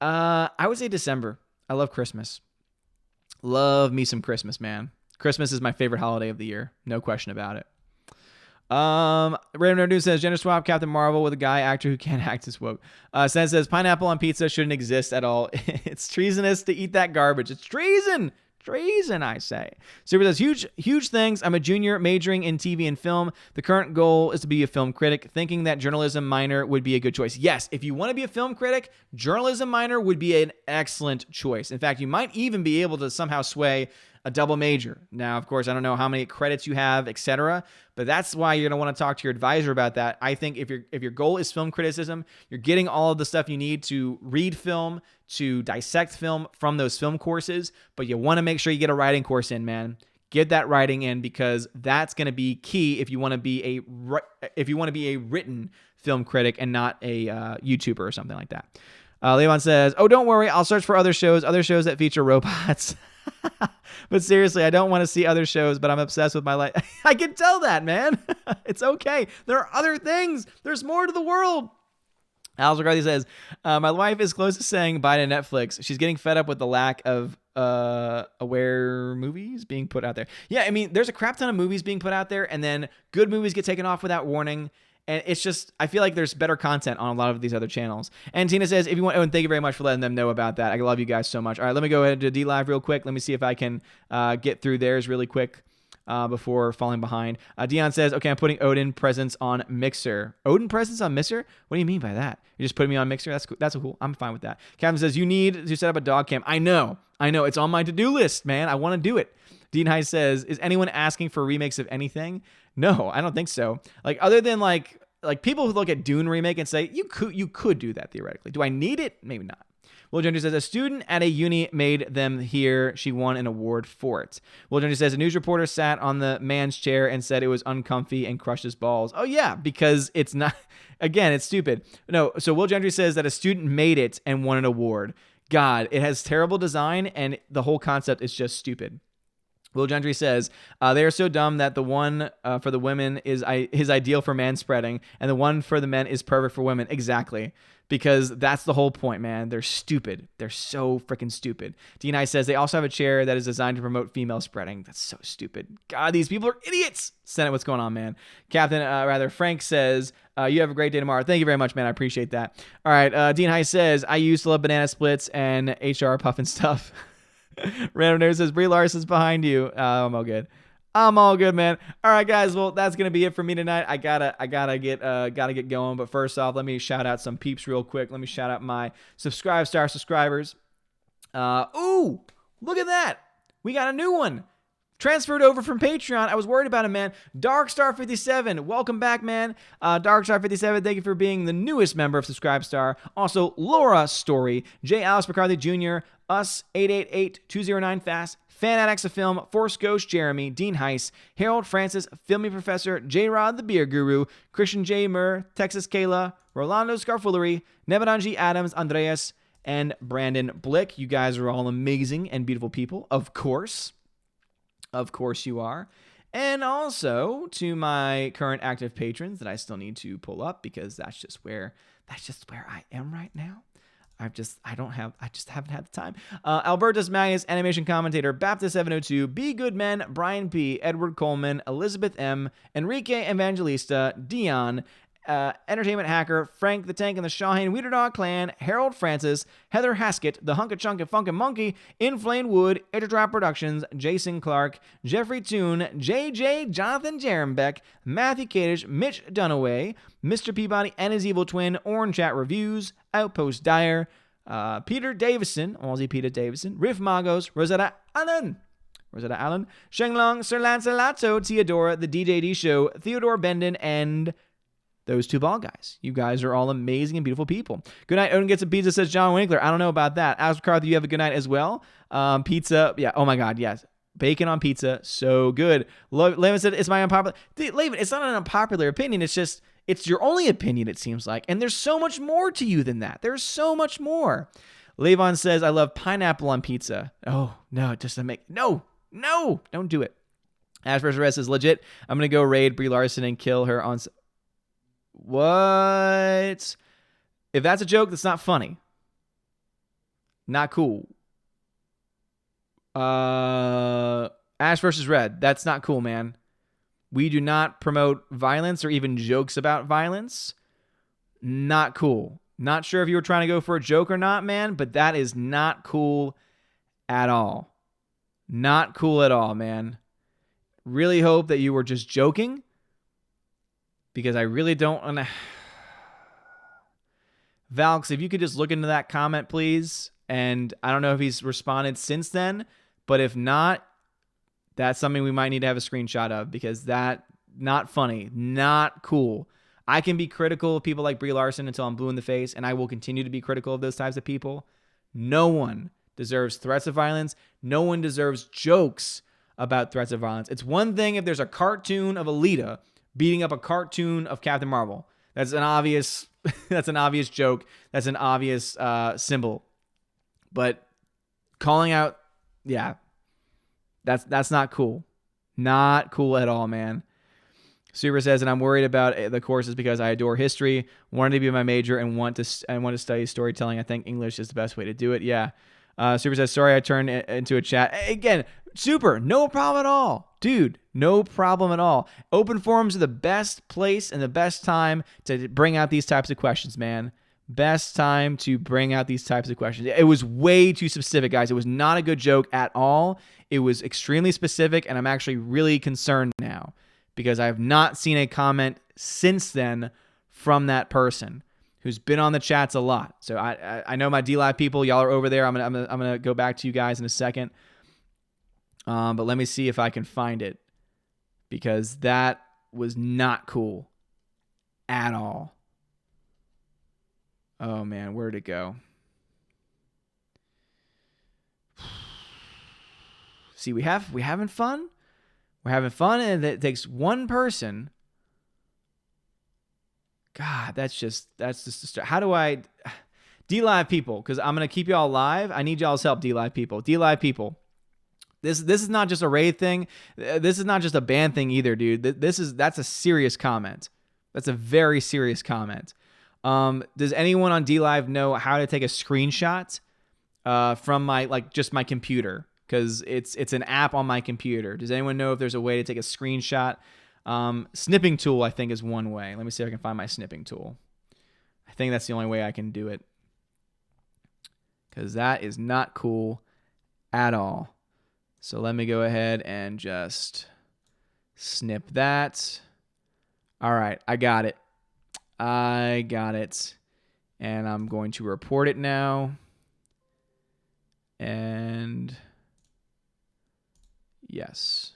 I would say December. I love Christmas. Love me some Christmas, man. Christmas is my favorite holiday of the year. No question about it. Random News says, gender swap Captain Marvel with a guy actor who can't act as woke. Sen says, pineapple on pizza shouldn't exist at all. It's treasonous to eat that garbage. It's treason. Treason, I say. Super says, huge things. I'm a junior majoring in TV and film. The current goal is to be a film critic, thinking that journalism minor would be a good choice. Yes, if you want to be a film critic, journalism minor would be an excellent choice. In fact, you might even be able to somehow sway a double major. Now, of course, I don't know how many credits you have, etc., but that's why you're going to want to talk to your advisor about that. I think if your goal is film criticism, you're getting all of the stuff you need to read film, to dissect film from those film courses, but you want to make sure you get a writing course in, man. Get that writing in, because that's going to be key if you want to be a written film critic and not a YouTuber or something like that. Levon says, "Oh, don't worry, I'll search for other shows that feature robots." But seriously, I don't want to see other shows, but I'm obsessed with my life. I can tell that, man. It's okay. There are other things. There's more to the world. Alice McCarthy says, my wife is close to saying bye to Netflix. She's getting fed up with the lack of aware movies being put out there. Yeah, I mean, there's a crap ton of movies being put out there, and then good movies get taken off without warning. And it's just, I feel like there's better content on a lot of these other channels. And Tina says, if you want, oh, and thank you very much for letting them know about that. I love you guys so much. All right, let me go ahead to D-Live real quick. Let me see if I can get through theirs really quick before falling behind. Dion says, okay, I'm putting Odin presents on Mixer. Odin presents on Mixer? What do you mean by that? You're just putting me on Mixer? That's cool. That's cool. I'm fine with that. Kevin says, you need to set up a dog cam. I know. It's on my to-do list, man. I want to do it. Dean High says, is anyone asking for remakes of anything? No, I don't think so. Like, other than like people who look at Dune remake and say, you could do that theoretically. Do I need it? Maybe not. Will Gender says, a student at a uni made them here. She won an award for it. Will Gender says, a news reporter sat on the man's chair and said it was uncomfy and crushed his balls. Oh, yeah, because it's not, again, it's stupid. No, so Will Gentry says that a student made it and won an award. God, it has terrible design, and the whole concept is just stupid. Will Gentry says, they are so dumb that the one for the women is his ideal for man spreading, and the one for the men is perfect for women. Exactly. Because that's the whole point, man. They're stupid. They're so freaking stupid. D&I says they also have a chair that is designed to promote female spreading. That's so stupid. God, these people are idiots. Senate, what's going on, man? Frank says, you have a great day tomorrow. Thank you very much, man. I appreciate that. All right, Dean High says, I used to love banana splits and HR puff and stuff. Random Nerd says, Brie Larson's behind you. I'm all good. I'm all good, man. All right, guys. Well, that's gonna be it for me tonight. I gotta get going. But first off, let me shout out some peeps real quick. Let me shout out my subscribers. Ooh, look at that. We got a new one. Transferred over from Patreon. I was worried about him, man. Darkstar57, welcome back, man. Darkstar57, thank you for being the newest member of Subscribestar. Also, Laura Story, J. Alice McCarthy Jr., Us, 888-209 Fast, Fan Addicts of Film, Force Ghost Jeremy, Dean Heiss, Harold Francis, Filmy Professor, J-Rod the Beer Guru, Christian J. Murr, Texas Kayla, Rolando Scarfullery, Nebadanji Adams, Andreas, and Brandon Blick. You guys are all amazing and beautiful people, of course. Of course you are. And also to my current active patrons that I still need to pull up because that's just where I am right now. I just haven't had the time. Albertus Magnus, animation commentator, Baptist 702, Be Good Men, Brian P, Edward Coleman, Elizabeth M, Enrique Evangelista, Dion, Entertainment Hacker, Frank the Tank and the Shawhan Weeder Dog Clan, Harold Francis, Heather Haskett, The Hunka Chunka Funkin' Monkey, Inflamed Wood, Interdrop Productions, Jason Clark, Jeffrey Toon, JJ, Jonathan Jerembeck, Matthew Kadish, Mitch Dunaway, Mr. Peabody and his evil twin, Orange Chat Reviews, Outpost Dyer, Peter Davison, Aussie Peter Davison, Riff Magos, Rosetta Allen, Shenglong, Sir Lancelotto, Theodora, The DJD Show, Theodore Bendon, and those two ball guys. You guys are all amazing and beautiful people. Good night. Odin gets a pizza, says John Winkler. I don't know about that. Alex McCarthy, you have a good night as well. Pizza. Yeah. Oh my God. Yes. Bacon on pizza. So good. Levin said it's my unpopular. Levin, it's not an unpopular opinion. It's your only opinion, it seems like. And there's so much more to you than that. There's so much more. Levon says, I love pineapple on pizza. Oh, no. It doesn't make. No. Don't do it. Ash vs. Rest is legit. I'm going to go raid Brie Larson and kill her on. What? If that's a joke, that's not funny. Not cool. Ash versus Red. That's not cool, man. We do not promote violence or even jokes about violence. Not cool. Not sure if you were trying to go for a joke or not, man, but that is not cool at all. Not cool at all, man. Really hope that you were just joking, because I really don't want to... Valks, if you could just look into that comment, please. And I don't know if he's responded since then, but if not, that's something we might need to have a screenshot of, because that, not funny, not cool. I can be critical of people like Brie Larson until I'm blue in the face, and I will continue to be critical of those types of people. No one deserves threats of violence. No one deserves jokes about threats of violence. It's one thing if there's a cartoon of Alita beating up a cartoon of Captain Marvel. That's an obvious that's an obvious joke. That's an obvious symbol. But calling out, yeah, that's not cool. Not cool at all, man. Super says, and I'm worried about the courses because I adore history, wanted to be my major, and want to study storytelling. I think English is the best way to do it. Yeah. Super says, sorry I turned into a chat. Again, Super, no problem at all. Dude, no problem at all. Open forums are the best place and the best time to bring out these types of questions, man. Best time to bring out these types of questions. It was way too specific, guys. It was not a good joke at all. It was extremely specific, and I'm actually really concerned now, because I have not seen a comment since then from that person who's been on the chats a lot. So I know my DLive people, y'all are over there. I'm gonna go back to you guys in a second. But let me see if I can find it, because that was not cool at all. Oh man, where'd it go? See, we're having fun. We're having fun, and it takes one person. God, that's just how do I DLive people? Because I'm gonna keep y'all live. I need y'all's help, DLive people. DLive people. This is not just a raid thing. This is not just a ban thing either, dude. That's a serious comment. That's a very serious comment. Does anyone on DLive know how to take a screenshot from my computer? Because it's an app on my computer. Does anyone know if there's a way to take a screenshot? Snipping tool, I think, is one way. Let me see if I can find my snipping tool. I think that's the only way I can do it, because that is not cool at all. So let me go ahead and just snip that. All right, I got it. And I'm going to report it now. And yes.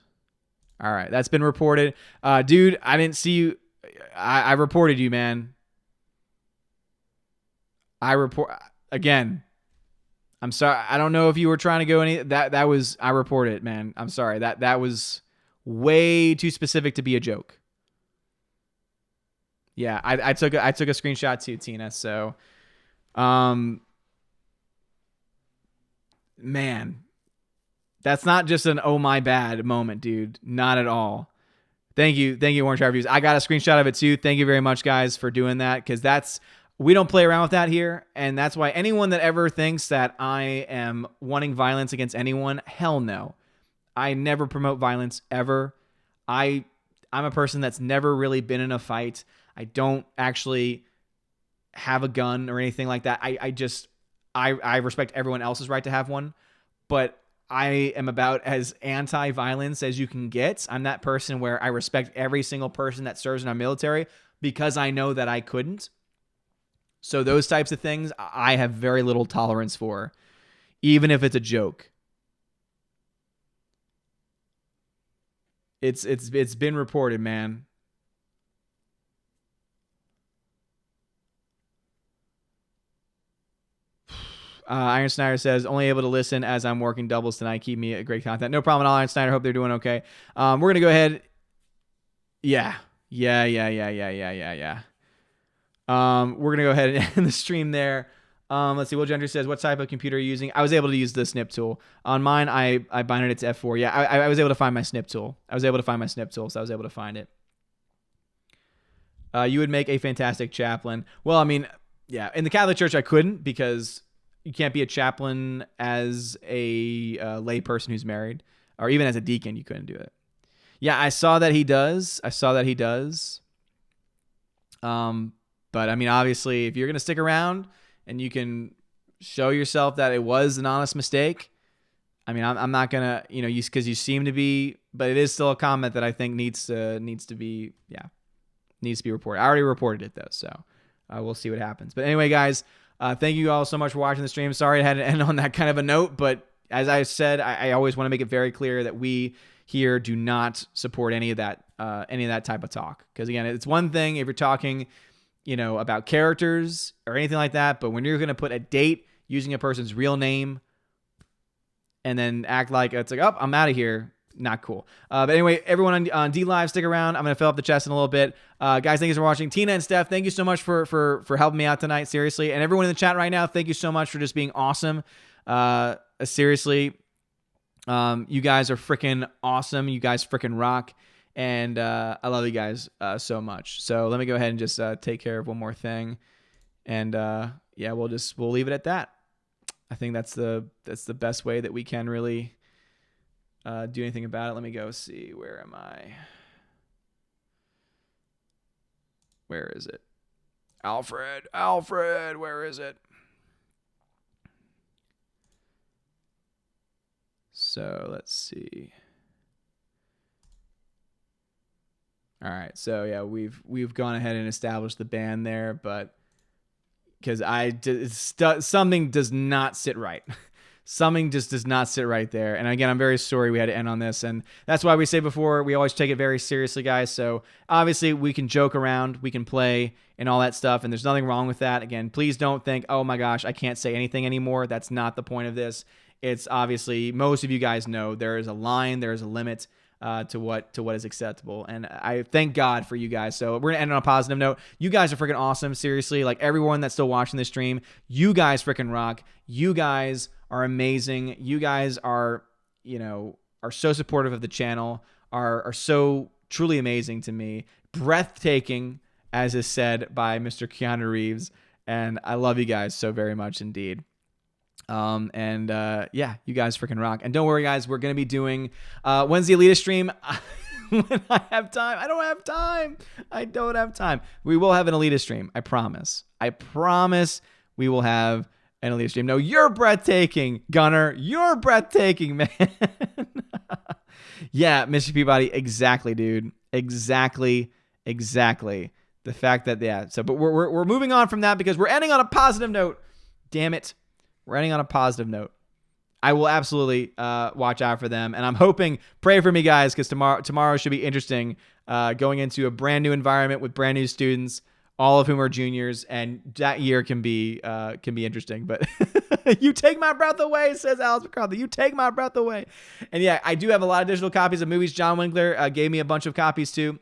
All right, that's been reported. Dude, I didn't see you. I reported you, man. Again. I'm sorry. I don't know if you were trying to go that was, I reported it, man. I'm sorry. That was way too specific to be a joke. Yeah, I took a screenshot too, Tina. So, man, that's not just an oh my bad moment, dude. Not at all. Thank you, Orange Reviews. I got a screenshot of it too. Thank you very much, guys, for doing that, because we don't play around with that here, and that's why anyone that ever thinks that I am wanting violence against anyone, hell no. I never promote violence ever. I'm a person that's never really been in a fight. I don't actually have a gun or anything like that. I respect everyone else's right to have one, but I am about as anti-violence as you can get. I'm that person where I respect every single person that serves in our military, because I know that I couldn't. So those types of things I have very little tolerance for, even if it's a joke. It's been reported, man. Iron Snyder says, only able to listen as I'm working doubles tonight. Keep me a great content. No problem at all, Iron Snyder. Hope they're doing okay. We're going to go ahead. Yeah. We're going to go ahead and end the stream there. Let's see. Will Gentry says, what type of computer are you using? I was able to use the snip tool. On mine, I binded it to F4. Yeah, I was able to find my snip tool. So I was able to find it. You would make a fantastic chaplain. Well, I mean, yeah, in the Catholic Church, I couldn't, because you can't be a chaplain as a lay person who's married, or even as a deacon, you couldn't do it. Yeah, I saw that he does. But I mean, obviously, if you're gonna stick around and you can show yourself that it was an honest mistake, I mean, I'm not gonna, because you seem to be, but it is still a comment that I think needs to be reported. I already reported it though, so we'll see what happens. But anyway, guys, thank you all so much for watching the stream. Sorry I had to end on that kind of a note, but as I said, I always want to make it very clear that we here do not support any of that type of talk. Because again, it's one thing if you're talking, about characters or anything like that, but when you're going to put a date using a person's real name and then act like it's like, oh, I'm out of here. Not cool. But anyway, everyone on D Live, stick around. I'm going to fill up the chest in a little bit. Guys, thank you for watching. Tina and Steph, thank you so much for helping me out tonight. Seriously. And everyone in the chat right now, thank you so much for just being awesome. Seriously. You guys are freaking awesome. You guys freaking rock. And I love you guys so much. So let me go ahead and just take care of one more thing. And yeah, we'll leave it at that. I think that's the best way that we can really do anything about it. Let me go see. Where am I? Where is it? Alfred, where is it? So let's see. All right. So yeah, we've gone ahead and established the ban there, but because something does not sit right. Something just does not sit right there. And again, I'm very sorry we had to end on this. And that's why we say before, we always take it very seriously, guys. So obviously we can joke around, we can play and all that stuff. And there's nothing wrong with that. Again, please don't think, oh my gosh, I can't say anything anymore. That's not the point of this. It's obviously, most of you guys know there is a line, there is a limit to what is acceptable. And I thank God for you guys. So we're gonna end on a positive note. You guys are freaking awesome. Seriously, like everyone that's still watching this stream, you guys freaking rock. You guys are amazing. You guys are so supportive of the channel, are so truly amazing to me. Breathtaking, as is said by Mr. Keanu Reeves. And I love you guys so very much indeed. Yeah, you guys freaking rock. And don't worry, guys, we're going to be doing Wednesday Elitist stream when I have time. I don't have time. We will have an Elitist stream. I promise we will have an Elitist stream. No, you're breathtaking, Gunner. You're breathtaking, man. Yeah, Mr. Peabody. Exactly, dude. Exactly. The fact that, yeah. So, but we're moving on from that because we're ending on a positive note. Damn it. We're ending on a positive note. I will absolutely watch out for them. And I'm hoping, pray for me, guys, because tomorrow should be interesting. Going into a brand new environment with brand new students, all of whom are juniors. And that year can be interesting. But you take my breath away, says Alice McCarthy. You take my breath away. And yeah, I do have a lot of digital copies of movies. John Winkler gave me a bunch of copies too.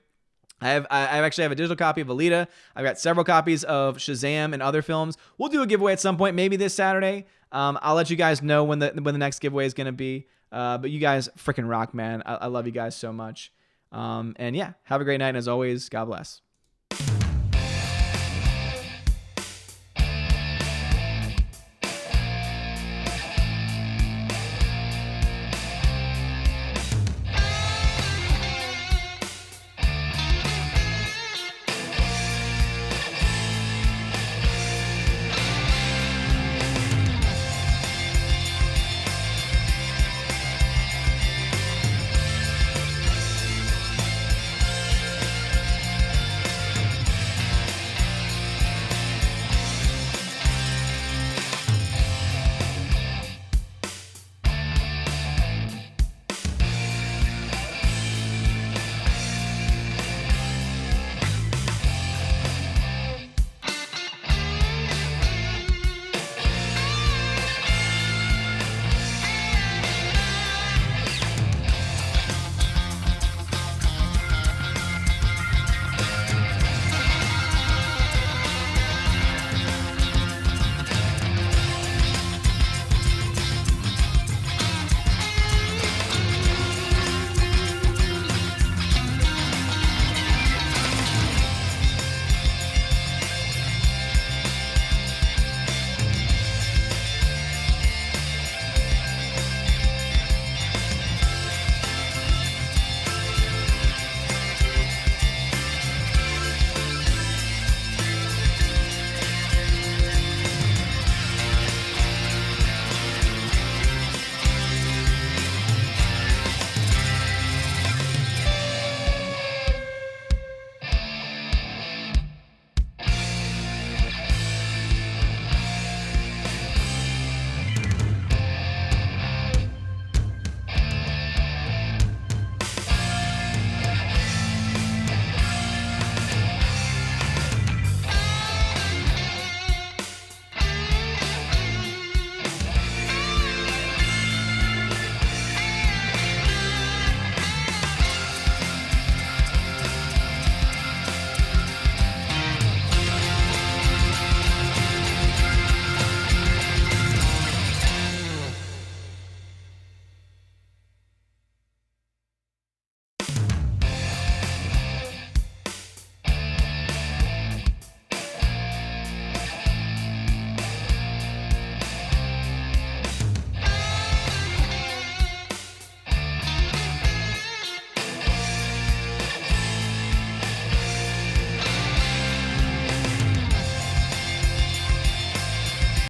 I actually have a digital copy of Alita. I've got several copies of Shazam and other films. We'll do a giveaway at some point, maybe this Saturday. I'll let you guys know when the next giveaway is going to be. But you guys freaking rock, man. I love you guys so much. And yeah, have a great night. And as always, God bless.